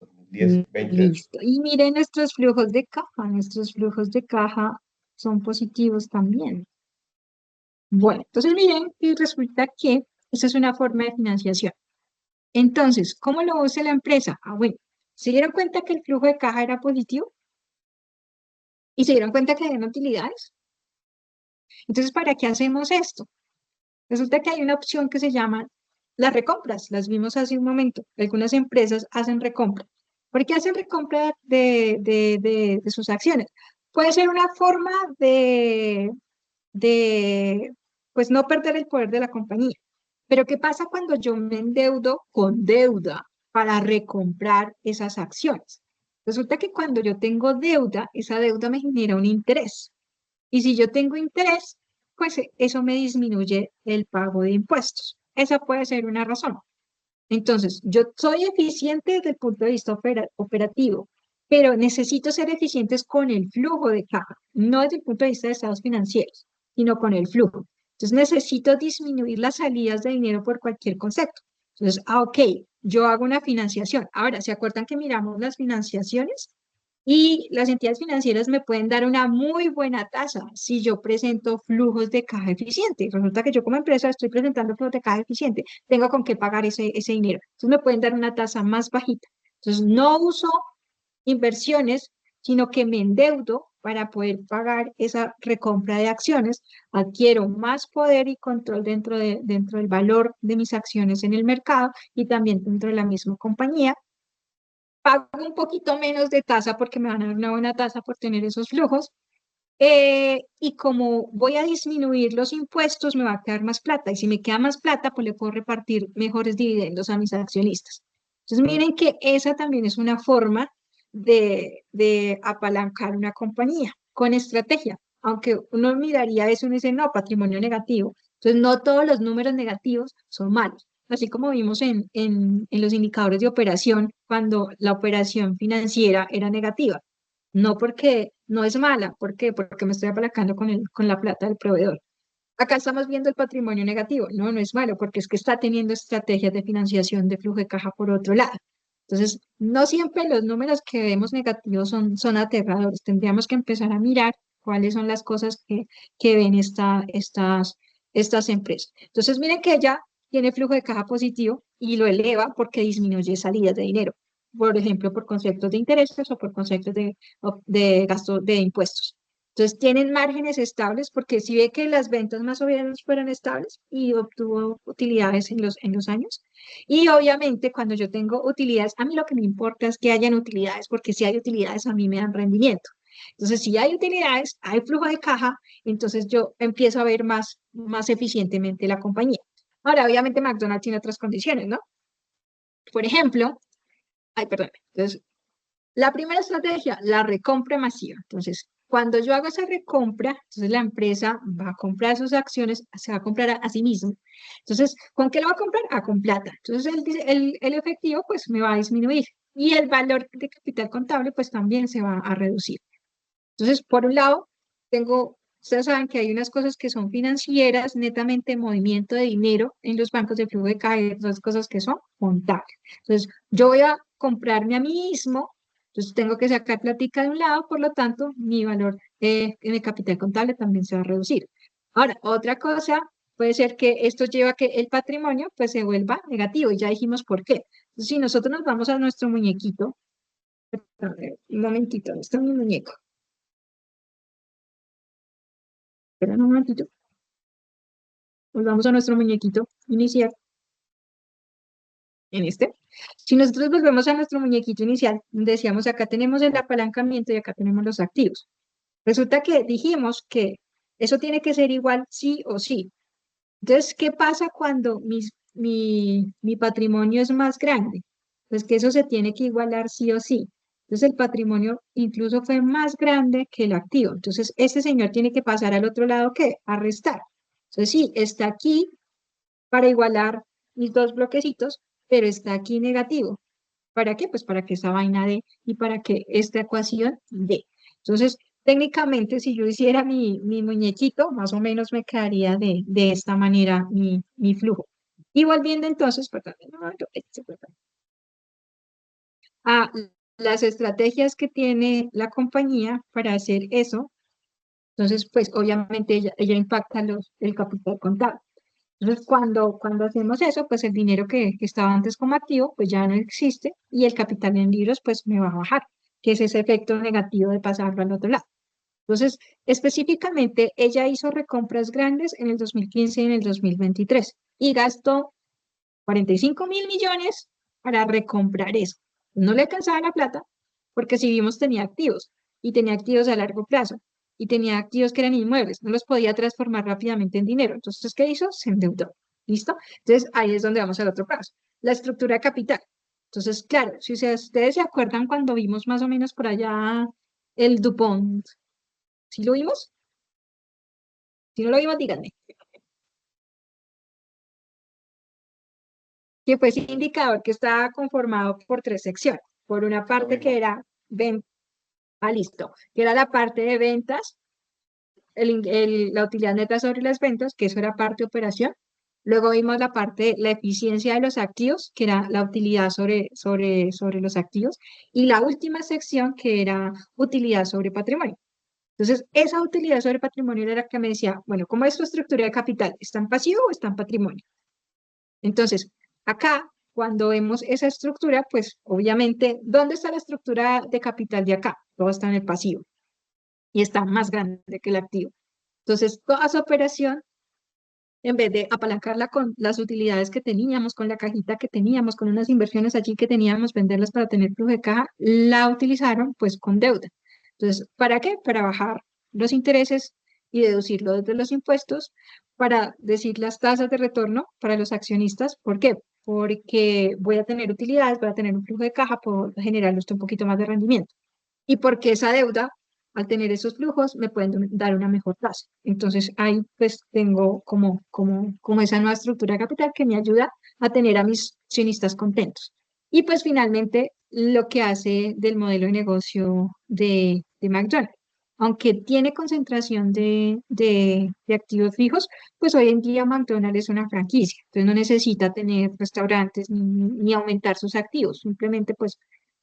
2010, 20. Listo. Y miren nuestros flujos de caja. Nuestros flujos de caja son positivos también. Bueno, entonces miren, y resulta que esa es una forma de financiación. Entonces, ¿cómo lo usa la empresa? Ah, bueno, ¿se dieron cuenta que el flujo de caja era positivo? ¿Y se dieron cuenta que habían utilidades? Entonces, ¿para qué hacemos esto? Resulta que hay una opción que se llama las recompras, las vimos hace un momento. Algunas empresas hacen recompra. ¿Por qué hacen recompra de sus acciones? Puede ser una forma de, pues, no perder el poder de la compañía. Pero ¿qué pasa cuando yo me endeudo con deuda para recomprar esas acciones? Resulta que cuando yo tengo deuda, esa deuda me genera un interés. Y si yo tengo interés, pues eso me disminuye el pago de impuestos. Esa puede ser una razón. Entonces, yo soy eficiente desde el punto de vista operativo, pero necesito ser eficientes con el flujo de caja, no desde el punto de vista de estados financieros, sino con el flujo. Entonces, necesito disminuir las salidas de dinero por cualquier concepto. Entonces, ok, yo hago una financiación. Ahora, ¿se acuerdan que miramos las financiaciones? Y las entidades financieras me pueden dar una muy buena tasa si yo presento flujos de caja eficiente. Resulta que yo como empresa estoy presentando flujos de caja eficiente, tengo con qué pagar ese dinero. Entonces me pueden dar una tasa más bajita. Entonces no uso inversiones, sino que me endeudo para poder pagar esa recompra de acciones, adquiero más poder y control dentro del valor de mis acciones en el mercado y también dentro de la misma compañía. Pago un poquito menos de tasa porque me van a dar una buena tasa por tener esos flujos. Y como voy a disminuir los impuestos, me va a quedar más plata. Y si me queda más plata, pues le puedo repartir mejores dividendos a mis accionistas. Entonces, miren que esa también es una forma de apalancar una compañía con estrategia. Aunque uno miraría eso y uno dice, no, patrimonio negativo. Entonces, no todos los números negativos son malos. Así como vimos en los indicadores de operación, cuando la operación financiera era negativa. No porque no es mala, ¿por qué? Porque me estoy apalancando con la plata del proveedor. Acá estamos viendo el patrimonio negativo. No, no es malo, porque es que está teniendo estrategias de financiación de flujo de caja por otro lado. Entonces, no siempre los números que vemos negativos son aterradores. Tendríamos que empezar a mirar cuáles son las cosas que ven estas empresas. Entonces, miren que ella tiene flujo de caja positivo y lo eleva porque disminuye salidas de dinero, por ejemplo, por conceptos de intereses o por conceptos de gasto de impuestos. Entonces tienen márgenes estables porque si ve que las ventas más o menos fueron estables y obtuvo utilidades en los años. Y obviamente cuando yo tengo utilidades, a mí lo que me importa es que hayan utilidades, porque si hay utilidades a mí me dan rendimiento. Entonces si hay utilidades, hay flujo de caja, entonces yo empiezo a ver más eficientemente la compañía. Ahora, obviamente McDonald's tiene otras condiciones, ¿no? Por ejemplo, perdón. Entonces, la primera estrategia, la recompra masiva. Entonces, cuando yo hago esa recompra, entonces la empresa va a comprar sus acciones, se va a comprar a sí mismo. Entonces, ¿con qué lo va a comprar? Con plata. Entonces, el efectivo pues me va a disminuir y el valor de capital contable pues también se va a reducir. Entonces, por un lado, ustedes saben que hay unas cosas que son financieras, netamente movimiento de dinero en los bancos de flujo de caja y otras cosas que son contables. Entonces, yo voy a comprarme a mí mismo, entonces tengo que sacar plática de un lado, por lo tanto, mi valor en el capital contable también se va a reducir. Ahora, otra cosa puede ser que esto lleva a que el patrimonio pues se vuelva negativo y ya dijimos por qué. Entonces, si nosotros nos vamos a nuestro muñequito, a ver, un momentito, ¿dónde está mi muñeco? Espera un momentito. Volvamos a nuestro muñequito inicial. En este. Si nosotros volvemos a nuestro muñequito inicial, decíamos acá tenemos el apalancamiento y acá tenemos los activos. Resulta que dijimos que eso tiene que ser igual sí o sí. Entonces, ¿qué pasa cuando mi patrimonio es más grande? Pues que eso se tiene que igualar sí o sí. Entonces, el patrimonio incluso fue más grande que el activo. Entonces, este señor tiene que pasar al otro lado, ¿qué? A restar. Entonces, sí, está aquí para igualar mis dos bloquecitos, pero está aquí negativo. ¿Para qué? Pues para que esa vaina dé y para que esta ecuación dé. Entonces, técnicamente, si yo hiciera mi muñequito, más o menos me quedaría de esta manera mi flujo. Y volviendo entonces, perdón, a las estrategias que tiene la compañía para hacer eso, Entonces, pues obviamente ella impacta el capital contable. Entonces, cuando hacemos eso, pues el dinero que estaba antes como activo, pues ya no existe y el capital en libros, pues me va a bajar, que es ese efecto negativo de pasarlo al otro lado. Entonces, específicamente, ella hizo recompras grandes en el 2015 y en el 2023 y gastó 45.000 millones para recomprar eso. No le alcanzaba la plata porque si vimos tenía activos y tenía activos a largo plazo y tenía activos que eran inmuebles, no los podía transformar rápidamente en dinero. Entonces, ¿qué hizo? Se endeudó. ¿Listo? Entonces, ahí es donde vamos al otro paso. La estructura de capital. Entonces, claro, si ustedes se acuerdan cuando vimos más o menos por allá el DuPont, ¿sí lo vimos? Si no lo vimos, díganme. Que fue ese indicador que estaba conformado por tres secciones. Por una parte que era listo, que era la parte de ventas, la utilidad neta sobre las ventas, que eso era parte de operación. Luego vimos la parte, la eficiencia de los activos, que era la utilidad sobre los activos. Y la última sección, que era utilidad sobre patrimonio. Entonces, esa utilidad sobre patrimonio era la que me decía, bueno, ¿cómo es tu estructura de capital? ¿Está en pasivo o está en patrimonio? Entonces, acá, cuando vemos esa estructura, pues obviamente, ¿dónde está la estructura de capital de acá? Todo está en el pasivo y está más grande que el activo. Entonces, toda esa operación, en vez de apalancarla con las utilidades que teníamos, con la cajita que teníamos, con unas inversiones allí que teníamos, venderlas para tener flujo de caja, la utilizaron pues con deuda. Entonces, ¿para qué? Para bajar los intereses y deducirlo desde los impuestos, para decir las tasas de retorno para los accionistas. ¿Por qué? Porque voy a tener utilidades, voy a tener un flujo de caja, puedo generarle un poquito más de rendimiento. Y porque esa deuda, al tener esos flujos, me pueden dar una mejor tasa. Entonces ahí pues tengo como esa nueva estructura de capital que me ayuda a tener a mis accionistas contentos. Y pues finalmente lo que hace del modelo de negocio de McDonald's. Aunque tiene concentración de activos fijos, pues hoy en día McDonald's es una franquicia, entonces no necesita tener restaurantes ni aumentar sus activos, simplemente pues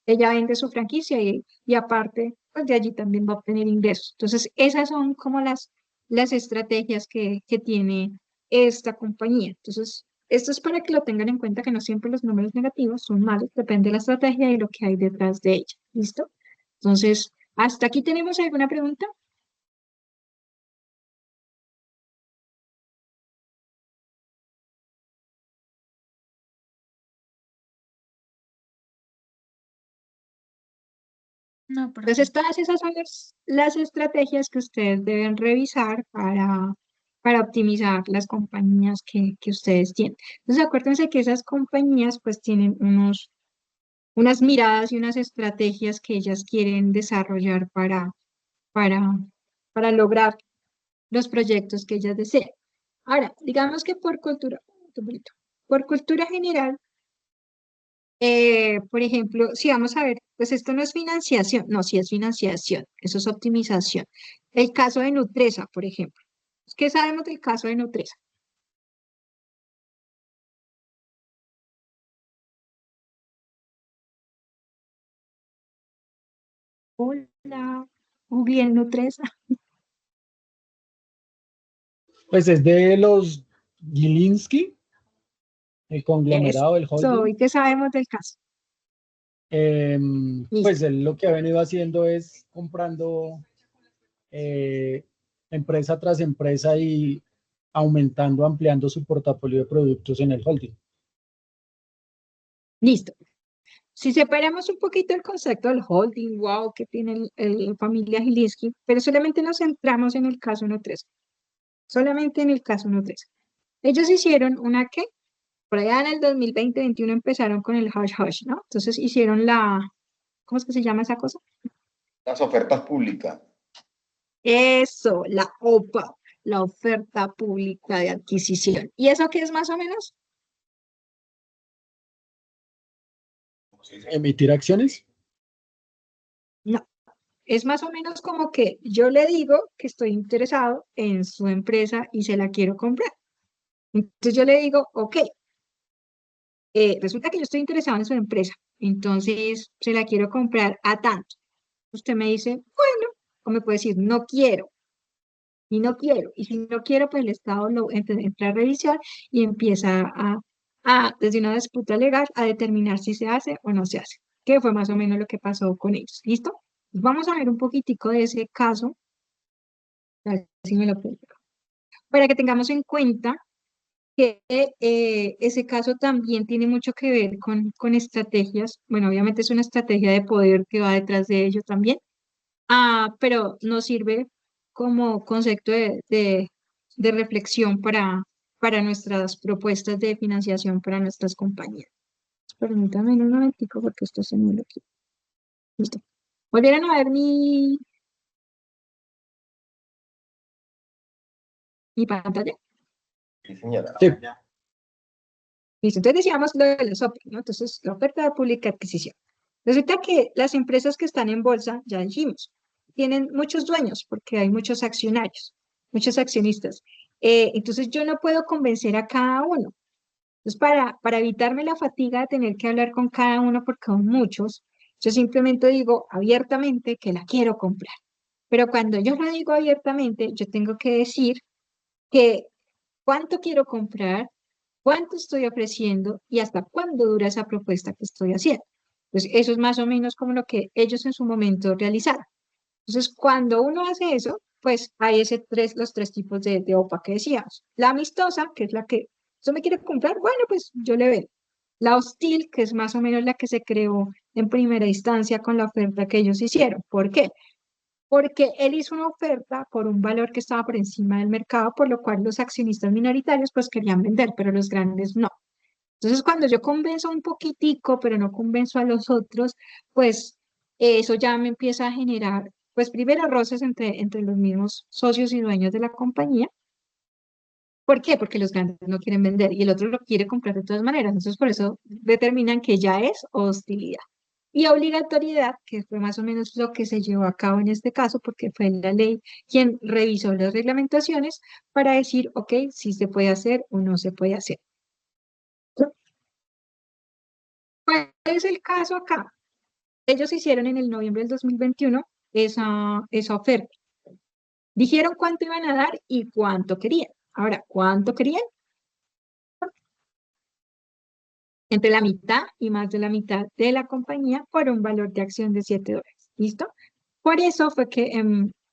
ella vende su franquicia y aparte, pues de allí también va a obtener ingresos. Entonces, esas son como las estrategias que tiene esta compañía. Entonces, esto es para que lo tengan en cuenta que no siempre los números negativos son malos, depende de la estrategia y lo que hay detrás de ella. ¿Listo? Entonces, ¿hasta aquí tenemos alguna pregunta? No, Entonces, todas esas son las estrategias que ustedes deben revisar para optimizar las compañías que ustedes tienen. Entonces, acuérdense que esas compañías pues tienen unas miradas y unas estrategias que ellas quieren desarrollar para, para lograr los proyectos que ellas desean. Ahora, digamos que por cultura general, por ejemplo, si vamos a ver, pues esto no es financiación, no, sí es financiación, eso es optimización. El caso de Nutresa, por ejemplo. ¿Qué sabemos del caso de Nutresa? Hola, muy bien, Nutresa. Pues es de los Gilinski, el conglomerado del Eso, holding. ¿y qué sabemos del caso? Pues Listo. él lo que ha venido haciendo es comprando empresa tras empresa y aumentando, ampliando su portafolio de productos en el holding. Listo. Si separamos un poquito el concepto del holding, wow, que tiene el familia Gilinski, pero solamente nos centramos en el caso 1.3, solamente en el caso 1.3. Ellos hicieron una que, por allá en el 2020-21 empezaron con el hush hush, ¿no? Entonces hicieron ¿cómo es que se llama esa cosa? Las ofertas públicas. Eso, la OPA, la oferta pública de adquisición. ¿Y eso qué es más o menos? Emitir acciones. No, es más o menos como que yo le digo que estoy interesado en su empresa y se la quiero comprar. Entonces yo le digo, ok, resulta que yo estoy interesado en su empresa, entonces se la quiero comprar a tanto. Usted me dice, bueno, o me puede decir, no quiero. y no quiero. Y si no quiero, pues el Estado entra a revisión y empieza desde una disputa legal, a determinar si se hace o no se hace, que fue más o menos lo que pasó con ellos. ¿Listo? Vamos a ver un poquitico de ese caso, a ver si me lo puedo- para que tengamos en cuenta que ese caso también tiene mucho que ver con estrategias. Bueno, obviamente es una estrategia de poder que va detrás de ello también, pero nos sirve como concepto de reflexión para nuestras propuestas de financiación para nuestras compañías. Permítame un momentico porque esto se me lo quito. Listo. ¿Volvieron a ver mi pantalla? Sí, señora. Sí. Listo. Entonces decíamos lo de las OPA, ¿no? Entonces, la oferta de pública adquisición. Resulta que las empresas que están en bolsa, ya dijimos, tienen muchos dueños porque hay muchos accionarios, muchos accionistas. Entonces, yo no puedo convencer a cada uno. Entonces, para evitarme la fatiga de tener que hablar con cada uno porque son muchos, yo simplemente digo abiertamente que la quiero comprar. Pero cuando yo lo digo abiertamente, yo tengo que decir que cuánto quiero comprar, cuánto estoy ofreciendo y hasta cuándo dura esa propuesta que estoy haciendo. Pues eso es más o menos como lo que ellos en su momento realizaron. Entonces, cuando uno hace eso, pues hay los tres tipos de OPA que decíamos. La amistosa, que es la que usted me quiere comprar, bueno, pues yo le vendo. La hostil, que es más o menos la que se creó en primera instancia con la oferta que ellos hicieron. ¿Por qué? Porque él hizo una oferta por un valor que estaba por encima del mercado, por lo cual los accionistas minoritarios pues querían vender, pero los grandes no. Entonces, cuando yo convenzo un poquitico, pero no convenzo a los otros, pues eso ya me empieza a generar, pues primero roces entre los mismos socios y dueños de la compañía. ¿Por qué? Porque los grandes no quieren vender y el otro lo quiere comprar de todas maneras. Entonces, por eso determinan que ya es hostilidad. Y obligatoriedad, que fue más o menos lo que se llevó a cabo en este caso, porque fue la ley quien revisó las reglamentaciones para decir, ok, si se puede hacer o no se puede hacer. ¿Cuál es el caso acá? Ellos hicieron en el noviembre del 2021 esa oferta. Dijeron cuánto iban a dar y cuánto querían. Ahora, ¿cuánto querían? Entre la mitad y más de la mitad de la compañía por un valor de acción de $7. ¿Listo? Por eso fue que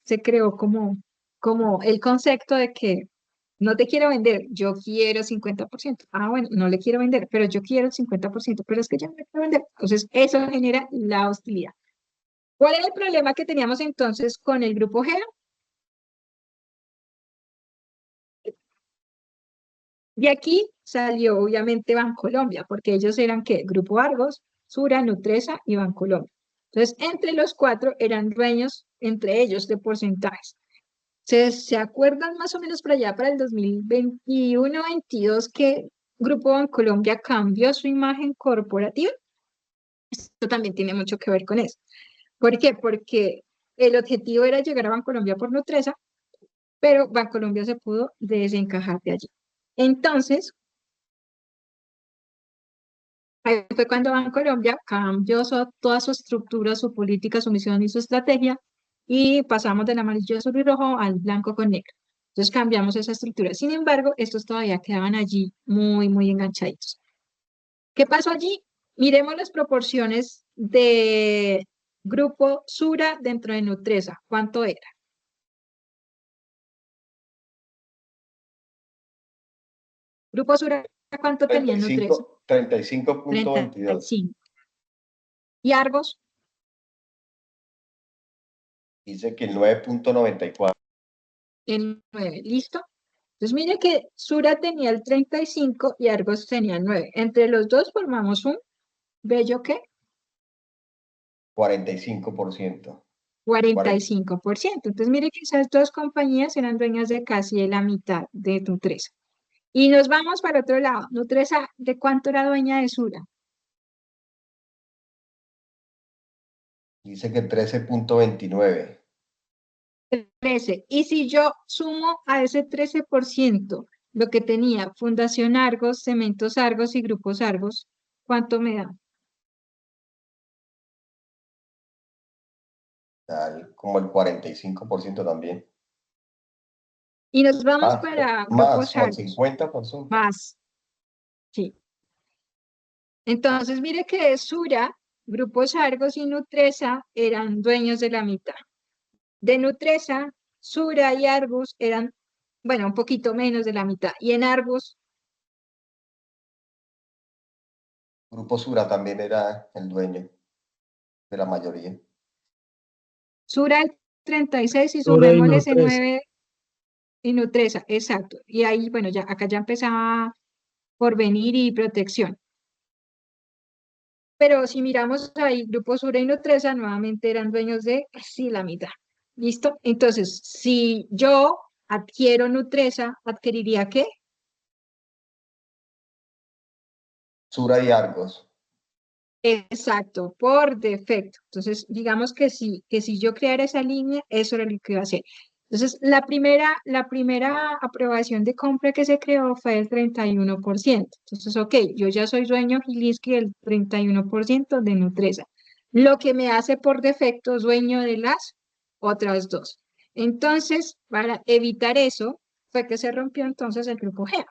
se creó como el concepto de que no te quiero vender, yo quiero 50%. Ah, bueno, no le quiero vender, pero yo quiero el 50%, pero es que yo no le quiero vender. Entonces, eso genera la hostilidad. ¿Cuál era el problema que teníamos entonces con el grupo G? De aquí salió obviamente Bancolombia, porque ellos eran ¿qué? Grupo Argos, Sura, Nutresa y Bancolombia. Entonces, entre los cuatro eran dueños entre ellos de porcentajes. ¿Se acuerdan más o menos por allá para el 2021-22 que Grupo Bancolombia cambió su imagen corporativa? Esto también tiene mucho que ver con eso. ¿Por qué? Porque el objetivo era llegar a Bancolombia por Nutresa, pero Bancolombia se pudo desencajar de allí. Entonces, ahí fue cuando Bancolombia cambió toda su estructura, su política, su misión y su estrategia, y pasamos del amarillo azul y rojo al blanco con negro. Entonces cambiamos esa estructura. Sin embargo, estos todavía quedaban allí muy, muy enganchaditos. ¿Qué pasó allí? Miremos las proporciones de grupo Sura dentro de Nutresa. ¿Cuánto era? Grupo Sura, ¿cuánto tenía en Nutresa? 35.22. 35. ¿Y Argos? Dice que el 9.94. El 9. ¿Listo? Entonces, mire que Sura tenía el 35 y Argos tenía el 9. Entre los dos formamos un bello ¿qué? 45%. 45%. Entonces, mire que esas dos compañías eran dueñas de casi la mitad de Nutresa. Y nos vamos para otro lado. Nutresa, ¿de cuánto era dueña de Sura? Dice que 13.29. 13. Y si yo sumo a ese 13% lo que tenía Fundación Argos, Cementos Argos y Grupos Argos, ¿cuánto me da? Como el 45% también. Y nos vamos Más, para grupos más, con Argos, 50%. más, sí. Entonces, mire que Sura, grupos Argos y Nutresa eran dueños de la mitad. De Nutresa, Sura y Argos eran, bueno, un poquito menos de la mitad. Y en Argos, Grupo Sura también era el dueño de la mayoría. Sura el 36 y Sura y sumémosle ese Nutresa. 9 y Nutresa, exacto. Y ahí, bueno, ya acá ya empezaba Porvenir y Protección. Pero si miramos ahí, Grupo Sura y Nutresa nuevamente eran dueños de, sí, la mitad. ¿Listo? Entonces, si yo adquiero Nutresa, ¿adquiriría qué? Sura y Argos. Exacto, por defecto. Entonces, digamos que si yo creara esa línea, eso era lo que iba a hacer. Entonces, la primera aprobación de compra que se creó fue el 31%. Entonces, ok, yo ya soy dueño Gilinski del 31% de Nutresa, lo que me hace por defecto dueño de las otras dos. Entonces, para evitar eso, fue que se rompió entonces el grupo G.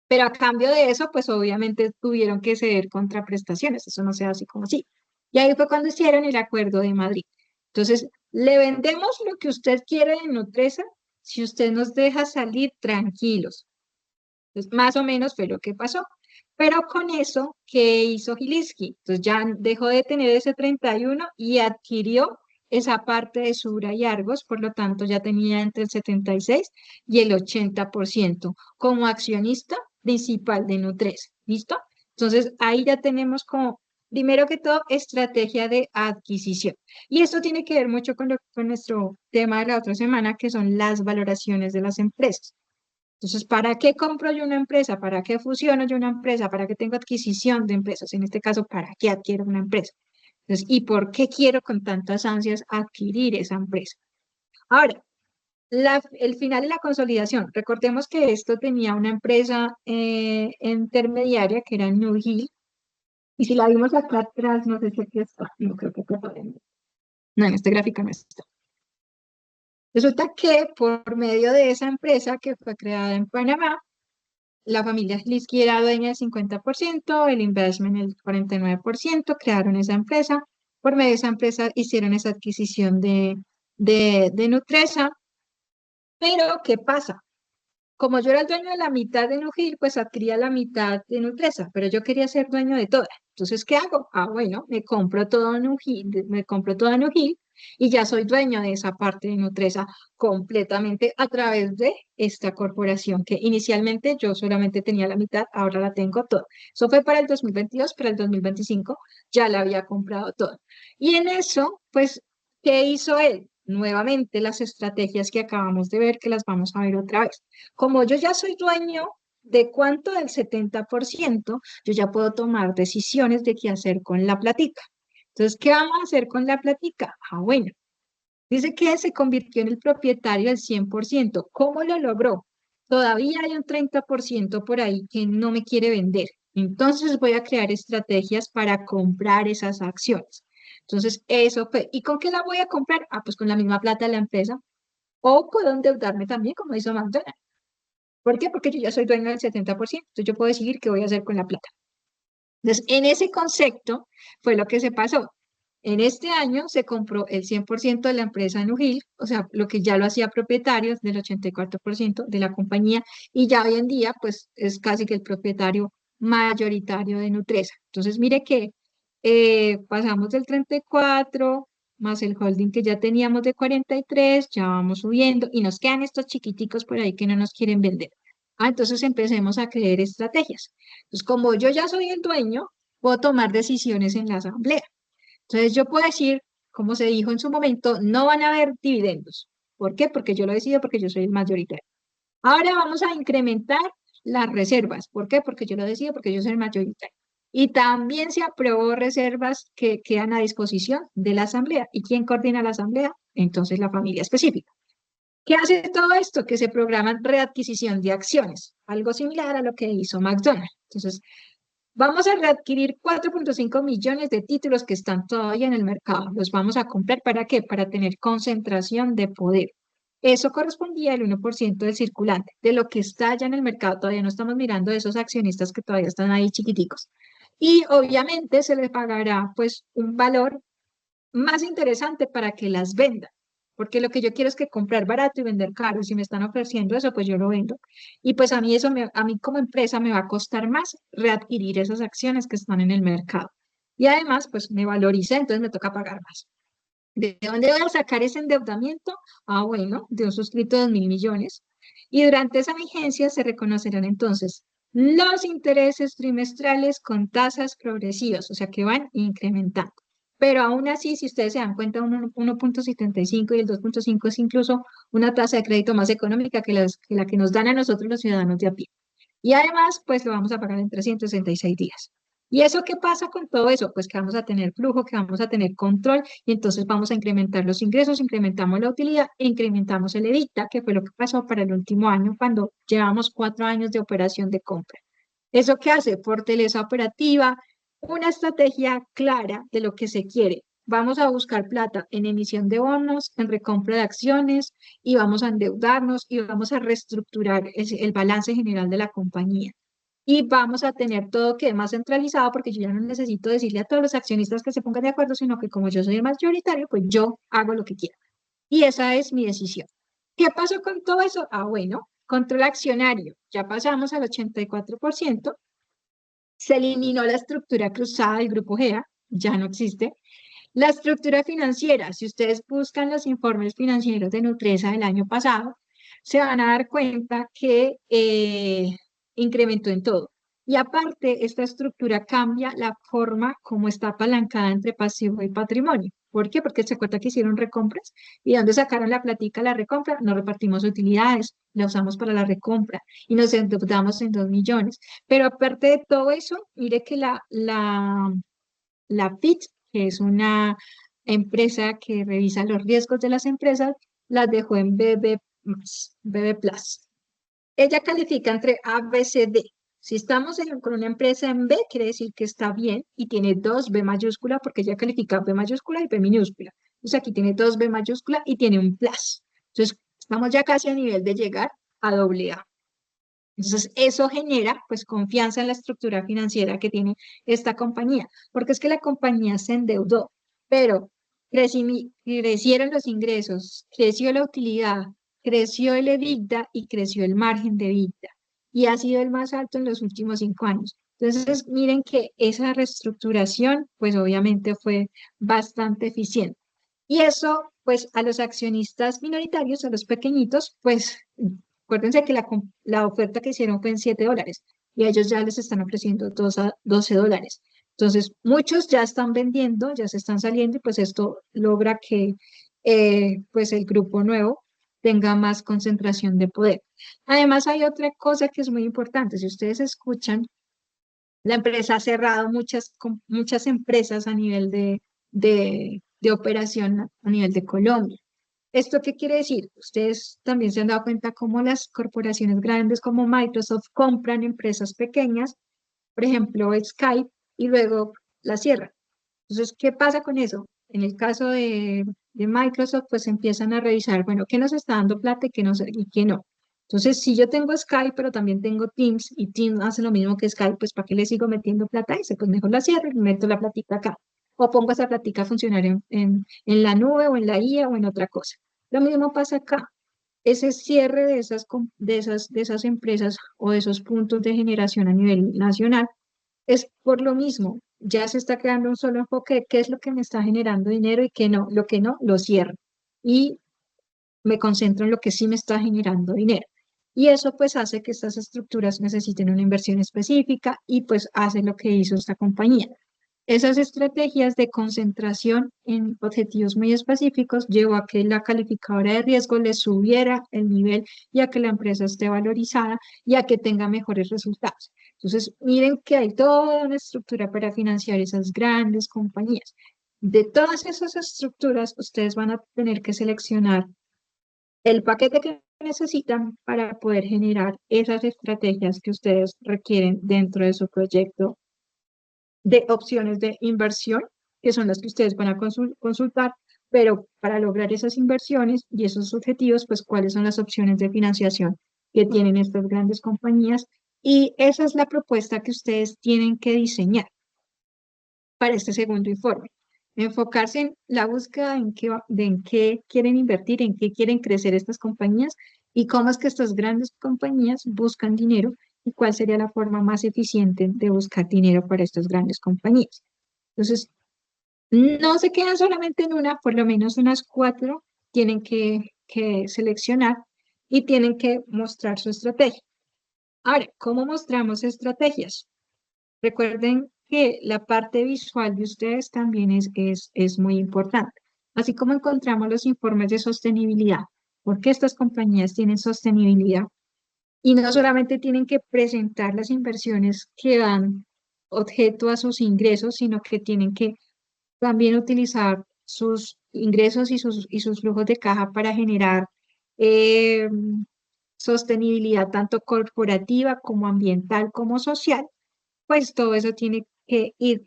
Pero a cambio de eso, pues obviamente tuvieron que ceder contraprestaciones, eso no se hace así como así. Y ahí fue cuando hicieron el Acuerdo de Madrid. Entonces, le vendemos lo que usted quiere de Nutresa si usted nos deja salir tranquilos. Entonces, más o menos fue lo que pasó. Pero con eso, ¿qué hizo Gilinski? Entonces ya dejó de tener ese 31 y adquirió esa parte de Sura y Argos, por lo tanto ya tenía entre el 76 y el 80% como accionista principal de Nutresa. ¿Listo? Entonces ahí ya tenemos como, primero que todo, estrategia de adquisición. Y esto tiene que ver mucho con nuestro tema de la otra semana, que son las valoraciones de las empresas. Entonces, ¿para qué compro yo una empresa? ¿Para qué fusiono yo una empresa? ¿Para qué tengo adquisición de empresas? En este caso, ¿para qué adquiero una empresa? Entonces, ¿y por qué quiero con tantas ansias adquirir esa empresa? Ahora, el final de la consolidación. Recordemos que esto tenía una empresa intermediaria que era New Hill. Y si la vimos acá atrás, no sé si aquí está. No creo que acá podemos. No, en este gráfico no está. Resulta que por medio de esa empresa que fue creada en Panamá, la familia Gilinski era dueña del 50%, el investment el 49%, crearon esa empresa. Por medio de esa empresa hicieron esa adquisición de Nutresa. Pero, ¿qué pasa? Como yo era el dueño de la mitad de Nugil, pues adquiría la mitad de Nutresa, pero yo quería ser dueño de todas. Entonces, ¿qué hago? Ah, bueno, me compro todo Nugil, me compro toda Nugil y ya soy dueño de esa parte de Nutresa completamente a través de esta corporación que inicialmente yo solamente tenía la mitad, ahora la tengo toda. Eso fue para el 2022, para el 2025 ya la había comprado todo. Y en eso, pues, ¿qué hizo él? Nuevamente las estrategias que acabamos de ver, que las vamos a ver otra vez. Como yo ya soy dueño de cuánto del 70%, yo ya puedo tomar decisiones de qué hacer con la platica. Entonces, ¿qué vamos a hacer con la platica? Ah, bueno, dice que se convirtió en el propietario del 100%. ¿Cómo lo logró? Todavía hay un 30% por ahí que no me quiere vender. Entonces voy a crear estrategias para comprar esas acciones. Entonces, eso fue. ¿Y con qué la voy a comprar? Ah, pues con la misma plata de la empresa. O puedo endeudarme también, como hizo McDonald's. ¿Por qué? Porque yo ya soy dueño del 70%, entonces yo puedo decidir qué voy a hacer con la plata. Entonces, en ese concepto fue lo que se pasó. En este año se compró el 100% de la empresa Nugil, o sea, lo que ya lo hacía propietario del 84% de la compañía, y ya hoy en día, pues, es casi que el propietario mayoritario de Nutresa. Entonces, mire que pasamos del 34 más el holding que ya teníamos de 43, ya vamos subiendo, y nos quedan estos chiquiticos por ahí que no nos quieren vender. Ah, entonces empecemos a crear estrategias. Entonces, como yo ya soy el dueño, puedo tomar decisiones en la asamblea. Entonces, yo puedo decir, como se dijo en su momento, no van a haber dividendos. ¿Por qué? Porque yo lo decido, porque yo soy el mayoritario. Ahora vamos a incrementar las reservas. ¿Por qué? Porque yo lo decido, porque yo soy el mayoritario. Y también se aprobó reservas que quedan a disposición de la asamblea. ¿Y quién coordina la asamblea? Entonces, la familia específica. ¿Qué hace todo esto? Que se programa readquisición de acciones, algo similar a lo que hizo McDonald's. Entonces, vamos a readquirir 4.5 millones de títulos que están todavía en el mercado. Los vamos a comprar ¿para qué? Para tener concentración de poder. Eso correspondía al 1% del circulante, de lo que está ya en el mercado. Todavía no estamos mirando de esos accionistas que todavía están ahí chiquiticos. Y obviamente se les pagará pues un valor más interesante para que las vendan. Porque lo que yo quiero es que comprar barato y vender caro. Si me están ofreciendo eso, pues yo lo vendo. Y pues a mí eso, a mí como empresa me va a costar más readquirir esas acciones que están en el mercado. Y además, pues me valoricé, entonces me toca pagar más. ¿De dónde voy a sacar ese endeudamiento? Ah, bueno, de un suscrito de 2.000 millones. Y durante esa vigencia se reconocerán entonces los intereses trimestrales con tasas progresivas, o sea que van incrementando. Pero aún así, si ustedes se dan cuenta, 1.75 y el 2.5 es incluso una tasa de crédito más económica que la que nos dan a nosotros los ciudadanos de a pie. Y además, pues lo vamos a pagar en 366 días. ¿Y eso qué pasa con todo eso? Pues que vamos a tener flujo, que vamos a tener control y entonces vamos a incrementar los ingresos, incrementamos la utilidad e incrementamos el EBITDA, que fue lo que pasó para el último año cuando llevamos 4 años de operación de compra. ¿Eso qué hace? Fortaleza operativa, una estrategia clara de lo que se quiere. Vamos a buscar plata en emisión de bonos, en recompra de acciones y vamos a endeudarnos y vamos a reestructurar el balance general de la compañía. Y vamos a tener todo que más centralizado porque yo ya no necesito decirle a todos los accionistas que se pongan de acuerdo, sino que como yo soy el mayoritario, pues yo hago lo que quiero. Y esa es mi decisión. ¿Qué pasó con todo eso? Ah, bueno, control accionario. Ya pasamos al 84%. Se eliminó la estructura cruzada del grupo GEA, ya no existe. La estructura financiera, si ustedes buscan los informes financieros de Nutresa del año pasado, se van a dar cuenta que incrementó en todo. Y aparte, esta estructura cambia la forma como está apalancada entre pasivo y patrimonio. ¿Por qué? Porque se acuerda que hicieron recompras y donde sacaron la platica la recompra, no repartimos utilidades, la usamos para la recompra y nos endeudamos en 2 millones. Pero aparte de todo eso, mire que la FIT, que es una empresa que revisa los riesgos de las empresas, las dejó en BB+, BB+. Ella califica entre A, B, C, D. Si estamos con una empresa en B, quiere decir que está bien y tiene 2 B mayúscula porque ella califica B mayúscula y B minúscula. Entonces aquí tiene 2 B mayúscula y tiene un plus. Entonces estamos ya casi a nivel de llegar a AA. Entonces, eso genera pues confianza en la estructura financiera que tiene esta compañía, porque es que la compañía se endeudó, pero crecieron los ingresos, creció la utilidad, creció el EBITDA y creció el margen de EBITDA, y ha sido el más alto en los últimos 5 años. Entonces, miren que esa reestructuración, pues obviamente fue bastante eficiente. Y eso, pues a los accionistas minoritarios, a los pequeñitos, pues acuérdense que la oferta que hicieron fue en $7 y a ellos ya les están ofreciendo $12. Entonces, muchos ya están vendiendo, ya se están saliendo y pues esto logra que pues el grupo nuevo tenga más concentración de poder. Además, hay otra cosa que es muy importante. Si ustedes escuchan, la empresa ha cerrado muchas empresas a nivel de operación a nivel de Colombia. ¿Esto qué quiere decir? Ustedes también se han dado cuenta cómo las corporaciones grandes como Microsoft compran empresas pequeñas, por ejemplo, Skype, y luego la cierran. Entonces, ¿qué pasa con eso? En el caso de Microsoft, pues empiezan a revisar, bueno, ¿qué nos está dando plata y qué no? Entonces, si yo tengo Skype, pero también tengo Teams, y Teams hace lo mismo que Skype, pues ¿para qué le sigo metiendo plata a ese? Pues mejor la cierro y meto la platica acá. O pongo esa platica a funcionar en la nube o en la IA o en otra cosa. Lo mismo pasa acá. Ese cierre de esas empresas o de esos puntos de generación a nivel nacional es por lo mismo, ya se está creando un solo enfoque de qué es lo que me está generando dinero y qué no, lo que no, lo cierro. Y me concentro en lo que sí me está generando dinero. Y eso pues hace que estas estructuras necesiten una inversión específica y pues hace lo que hizo esta compañía. Esas estrategias de concentración en objetivos muy específicos llevó a que la calificadora de riesgo le subiera el nivel y a que la empresa esté valorizada y a que tenga mejores resultados. Entonces, miren que hay toda una estructura para financiar esas grandes compañías. De todas esas estructuras, ustedes van a tener que seleccionar el paquete que necesitan para poder generar esas estrategias que ustedes requieren dentro de su proyecto de opciones de inversión, que son las que ustedes van a consultar pero para lograr esas inversiones y esos objetivos, pues cuáles son las opciones de financiación que tienen estas grandes compañías. Y esa es la propuesta que ustedes tienen que diseñar para este segundo informe. Enfocarse en la búsqueda de en qué quieren invertir, en qué quieren crecer estas compañías y cómo es que estas grandes compañías buscan dinero y cuál sería la forma más eficiente de buscar dinero para estas grandes compañías. Entonces, no se quedan solamente en una, por lo menos unas 4 tienen que seleccionar y tienen que mostrar su estrategia. Ahora, ¿cómo mostramos estrategias? Recuerden que la parte visual de ustedes también es muy importante. Así como encontramos los informes de sostenibilidad, porque estas compañías tienen sostenibilidad y no solamente tienen que presentar las inversiones que dan objeto a sus ingresos, sino que tienen que también utilizar sus ingresos y sus flujos de caja para generar eh, sostenibilidad tanto corporativa como ambiental como social, pues todo eso tiene que ir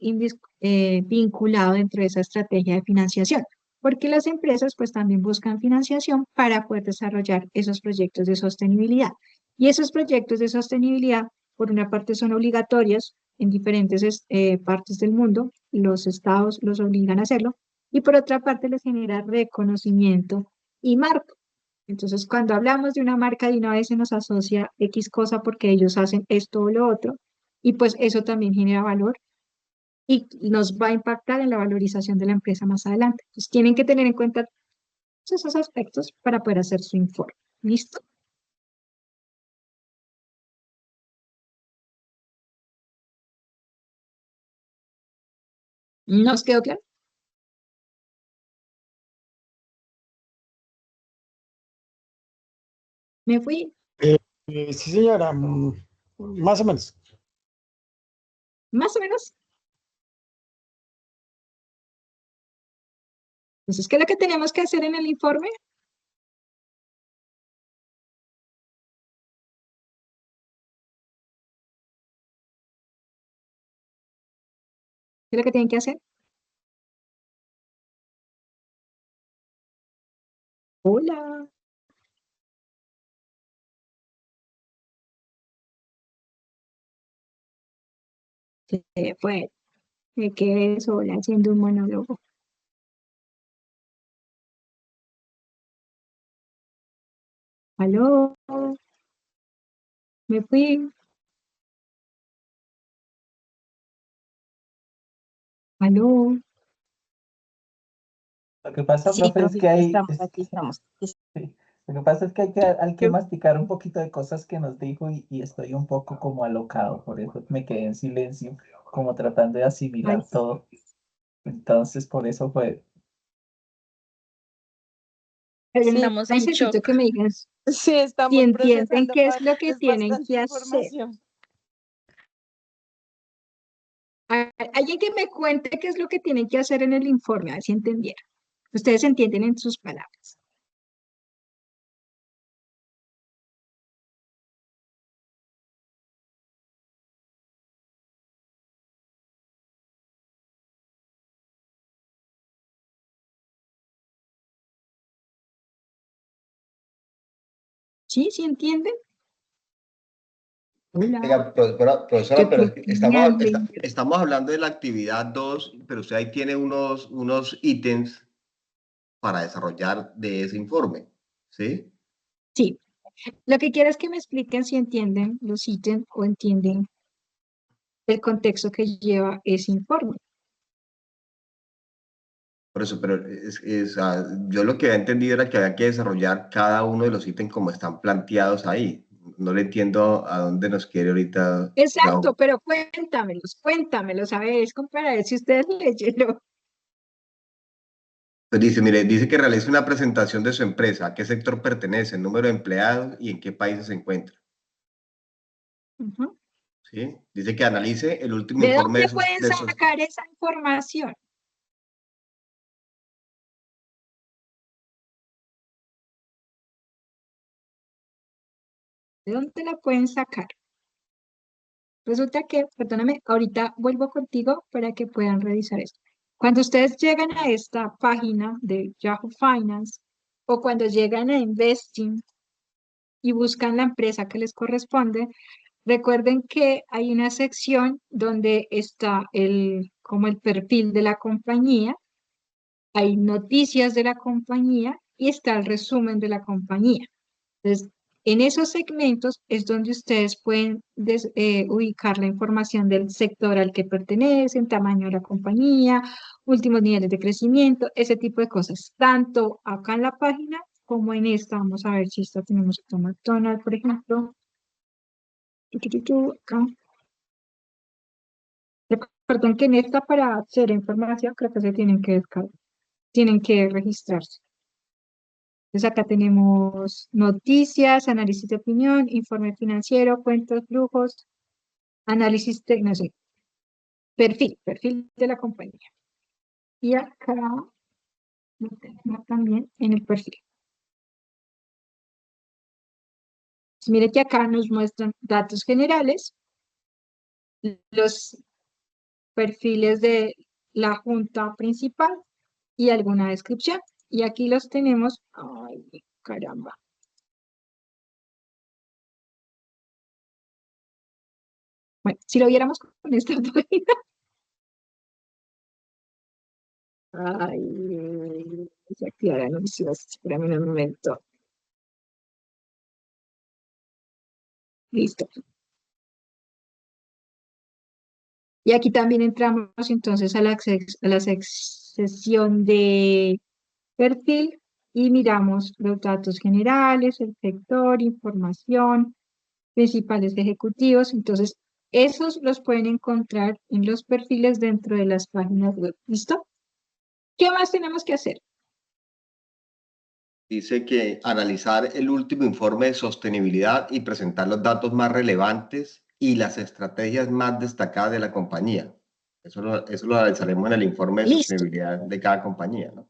vinculado dentro de esa estrategia de financiación, porque las empresas pues también buscan financiación para poder desarrollar esos proyectos de sostenibilidad. Y esos proyectos de sostenibilidad, por una parte, son obligatorios en diferentes partes del mundo, los estados los obligan a hacerlo, y por otra parte les genera reconocimiento y marca. Entonces, cuando hablamos de una marca, de una vez se nos asocia X cosa porque ellos hacen esto o lo otro, y pues eso también genera valor y nos va a impactar en la valorización de la empresa más adelante. Entonces, tienen que tener en cuenta todos esos aspectos para poder hacer su informe. ¿Listo? ¿Nos quedó claro? Me fui. Sí, señora, más o menos. Más o menos. Entonces, ¿qué es lo que tenemos que hacer en el informe? ¿Qué es lo que tienen que hacer? Hola. Se fue. Me quedé sola haciendo un monólogo. ¿Aló? Me fui. ¿Aló? Lo que pasa, Sí, profe, es que profesor, hay, estamos aquí, estamos. sí, lo que pasa es que hay que masticar un poquito de cosas que nos dijo y estoy un poco como alocado, por eso me quedé en silencio, como tratando de Ay, asimilar todo. Entonces, por eso fue. pero Sí, necesito que me digan Sí, si estamos entienden procesando, qué es lo que es tienen bastante que hacer. información. Alguien que me cuente qué es lo que tienen que hacer en el informe, a ver si entendieron. Ustedes entienden en sus palabras. ¿Sí? ¿Sí entienden? Hola. Oiga, profesora, ¿Qué pero fue? es que estamos hablando de la actividad 2, pero usted ahí tiene unos ítems para desarrollar de ese informe, ¿sí? Sí. Lo que quiero es que me expliquen si entienden los ítems o entienden el contexto que lleva ese informe. Por eso, pero yo lo que había entendido era que había que desarrollar cada uno de los ítems como están planteados ahí. No le entiendo a dónde nos quiere ahorita. Exacto, pero cuéntamelos, a ver, es para ver si ustedes leyeron. Pues dice, mire, dice que realice una presentación de su empresa, a qué sector pertenece, el número de empleados y en qué países se encuentra, Ujú. ¿sí? Dice que analice el último ¿De informe dónde pueden sacar esa información? ¿De dónde la pueden sacar? Resulta que, perdóname, ahorita vuelvo contigo para que puedan revisar esto. Cuando ustedes llegan a esta página de Yahoo Finance o cuando llegan a Investing y buscan la empresa que les corresponde, recuerden que hay una sección donde está como el perfil de la compañía, hay noticias de la compañía y está el resumen de la compañía. Entonces, en esos segmentos es donde ustedes pueden ubicar la información del sector al que pertenecen, tamaño de la compañía, últimos niveles de crecimiento, ese tipo de cosas, tanto acá en la página como en esta. Vamos a ver si esta tenemos acá McDonald's, por ejemplo. Acá. Recuerden que en esta para hacer información creo que se tienen que descargar, tienen que registrarse. Entonces acá tenemos noticias, análisis de opinión, informe financiero, cuentas, flujos, análisis no sé, perfil de la compañía. Y acá lo tenemos también en el perfil. Entonces, mire que acá nos muestran datos generales, los perfiles de la junta principal y alguna descripción. Y aquí los tenemos. Ay, caramba. Bueno, si lo viéramos con esta página. Ay, desactivar anuncios. Espérame un momento. Listo. Y aquí también entramos entonces a la sección de perfil y miramos los datos generales, el sector, información, principales ejecutivos. Entonces, esos los pueden encontrar en los perfiles dentro de las páginas web. ¿Listo? ¿Qué más tenemos que hacer? Dice que analizar el último informe de sostenibilidad y presentar los datos más relevantes y las estrategias más destacadas de la compañía. Eso lo analizaremos en el informe de Listo. sostenibilidad de cada compañía, ¿no?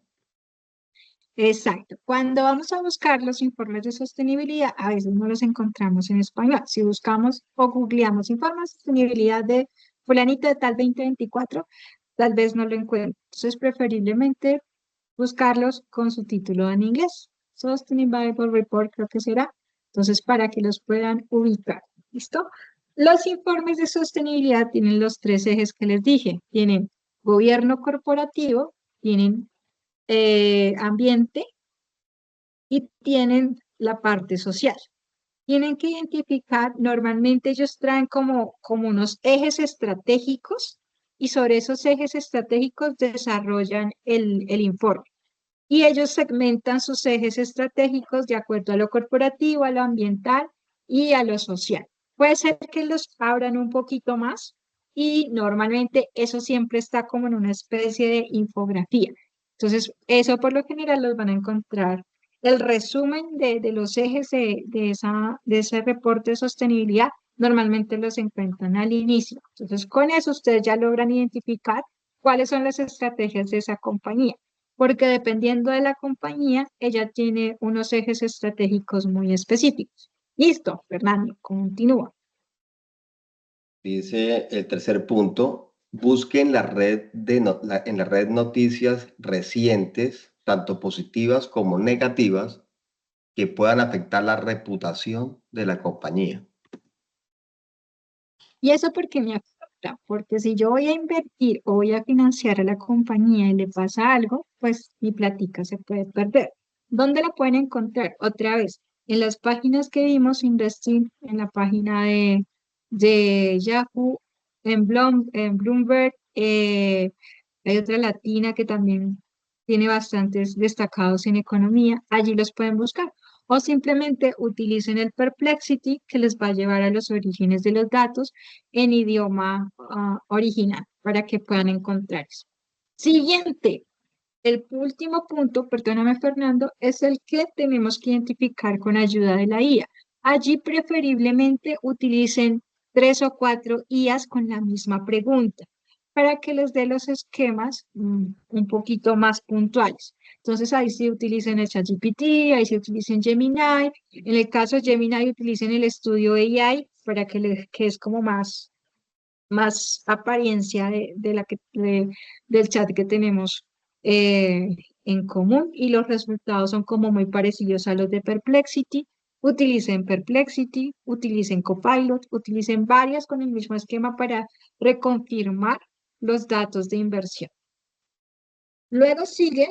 Exacto. Cuando vamos a buscar los informes de sostenibilidad, a veces no los encontramos en español. Si buscamos o googleamos informes de sostenibilidad de fulanito de tal 2024, tal vez no lo encuentro. Entonces, preferiblemente buscarlos con su título en inglés. Sustainable Report creo que será. Entonces, para que los puedan ubicar. ¿Listo? Los informes de sostenibilidad tienen los tres ejes que les dije. Tienen gobierno corporativo, tienen ambiente y tienen la parte social. Tienen que identificar, normalmente ellos traen como unos ejes estratégicos y sobre esos ejes estratégicos desarrollan el informe. Y ellos segmentan sus ejes estratégicos de acuerdo a lo corporativo, a lo ambiental y a lo social. Puede ser que los abran un poquito más y normalmente eso siempre está como en una especie de infografía. Entonces, eso por lo general los van a encontrar. El resumen de los ejes de ese reporte de sostenibilidad normalmente los encuentran al inicio. Entonces, con eso ustedes ya logran identificar cuáles son las estrategias de esa compañía, porque dependiendo de la compañía, ella tiene unos ejes estratégicos muy específicos. Listo, Fernando, continúa. Dice el tercer punto, busque en la red en la red noticias recientes, tanto positivas como negativas, que puedan afectar la reputación de la compañía. ¿Y eso por qué me afecta? Porque si yo voy a invertir o voy a financiar a la compañía y le pasa algo, pues mi plática se puede perder. ¿Dónde la pueden encontrar? Otra vez, en las páginas que vimos, Investing, en la página de Yahoo, en Bloomberg, hay otra latina que también tiene bastantes destacados en economía, allí los pueden buscar. O simplemente utilicen el Perplexity que les va a llevar a los orígenes de los datos en idioma original para que puedan encontrar eso. Siguiente, el último punto, perdóname Fernando, es el que tenemos que identificar con ayuda de la IA. Allí preferiblemente utilicen 3 o 4 IAs con la misma pregunta para que les dé los esquemas un poquito más puntuales. Entonces ahí sí utilicen el ChatGPT, ahí sí utilicen Gemini. En el caso de Gemini utilicen el estudio AI para que es como más más apariencia del chat que tenemos en común, y los resultados son como muy parecidos a los de Perplexity. Utilicen Perplexity, utilicen Copilot, utilicen varias con el mismo esquema para reconfirmar los datos de inversión. Luego sigue,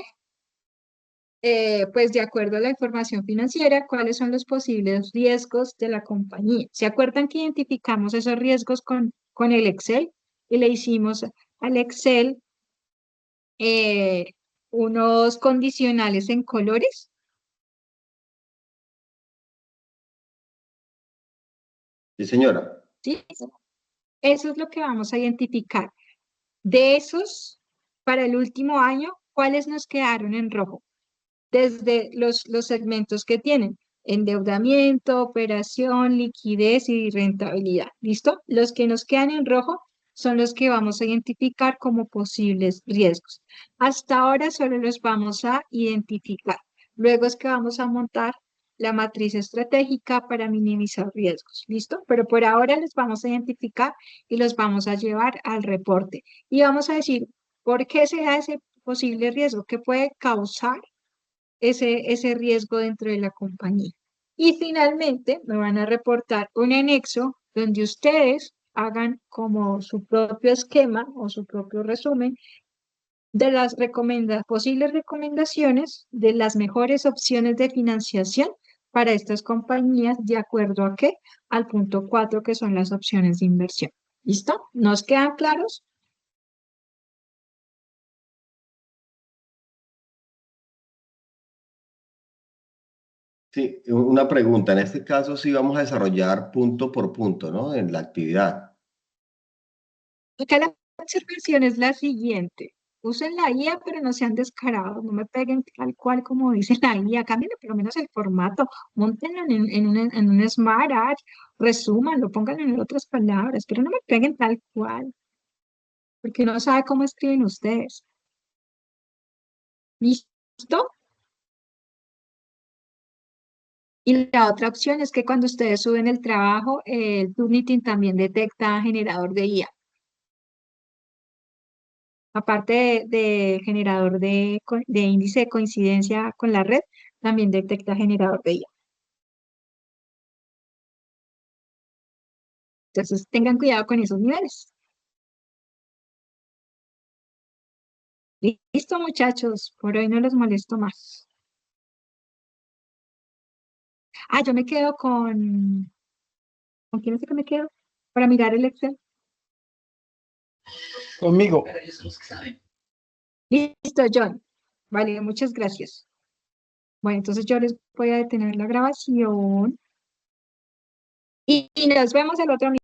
pues de acuerdo a la información financiera, cuáles son los posibles riesgos de la compañía. ¿Se acuerdan que identificamos esos riesgos con el Excel y le hicimos al Excel unos condicionales en colores? Sí, señora. ¿Sí? Eso es lo que vamos a identificar. De esos, para el último año, ¿cuáles nos quedaron en rojo? Desde los segmentos que tienen: endeudamiento, operación, liquidez y rentabilidad. ¿Listo? Los que nos quedan en rojo son los que vamos a identificar como posibles riesgos. Hasta ahora solo los vamos a identificar. Luego es que vamos a montar la matriz estratégica para minimizar riesgos. ¿Listo? Pero por ahora los vamos a identificar y los vamos a llevar al reporte. Y vamos a decir, ¿por qué se da ese posible riesgo? ¿Qué puede causar ese riesgo dentro de la compañía? Y finalmente me van a reportar un anexo donde ustedes hagan como su propio esquema o su propio resumen de las posibles recomendaciones de las mejores opciones de financiación para estas compañías, de acuerdo a qué, al punto 4, que son las opciones de inversión. ¿Listo? ¿Nos quedan claros? Sí, una pregunta. En este caso sí vamos a desarrollar punto por punto, ¿no? En la actividad. Acá la observación es la siguiente: usen la IA, pero no sean descarados, no me peguen tal cual como dice la IA, cambien por lo menos el formato, montenlo en un Smart Art, resúmanlo, pónganlo en otras palabras, pero no me peguen tal cual, porque no sabe cómo escriben ustedes. ¿Listo? Y la otra opción es que cuando ustedes suben el trabajo, el Turnitin también detecta generador de IA. Aparte de generador de índice de coincidencia con la red, también detecta generador de IA. Entonces, tengan cuidado con esos niveles. Listo, muchachos, por hoy no los molesto más. Ah, yo me quedo ¿con quién es que me quedo? Para mirar el Excel. Conmigo. Listo, John. Vale, muchas gracias. Bueno, entonces yo les voy a detener la grabación y nos vemos el otro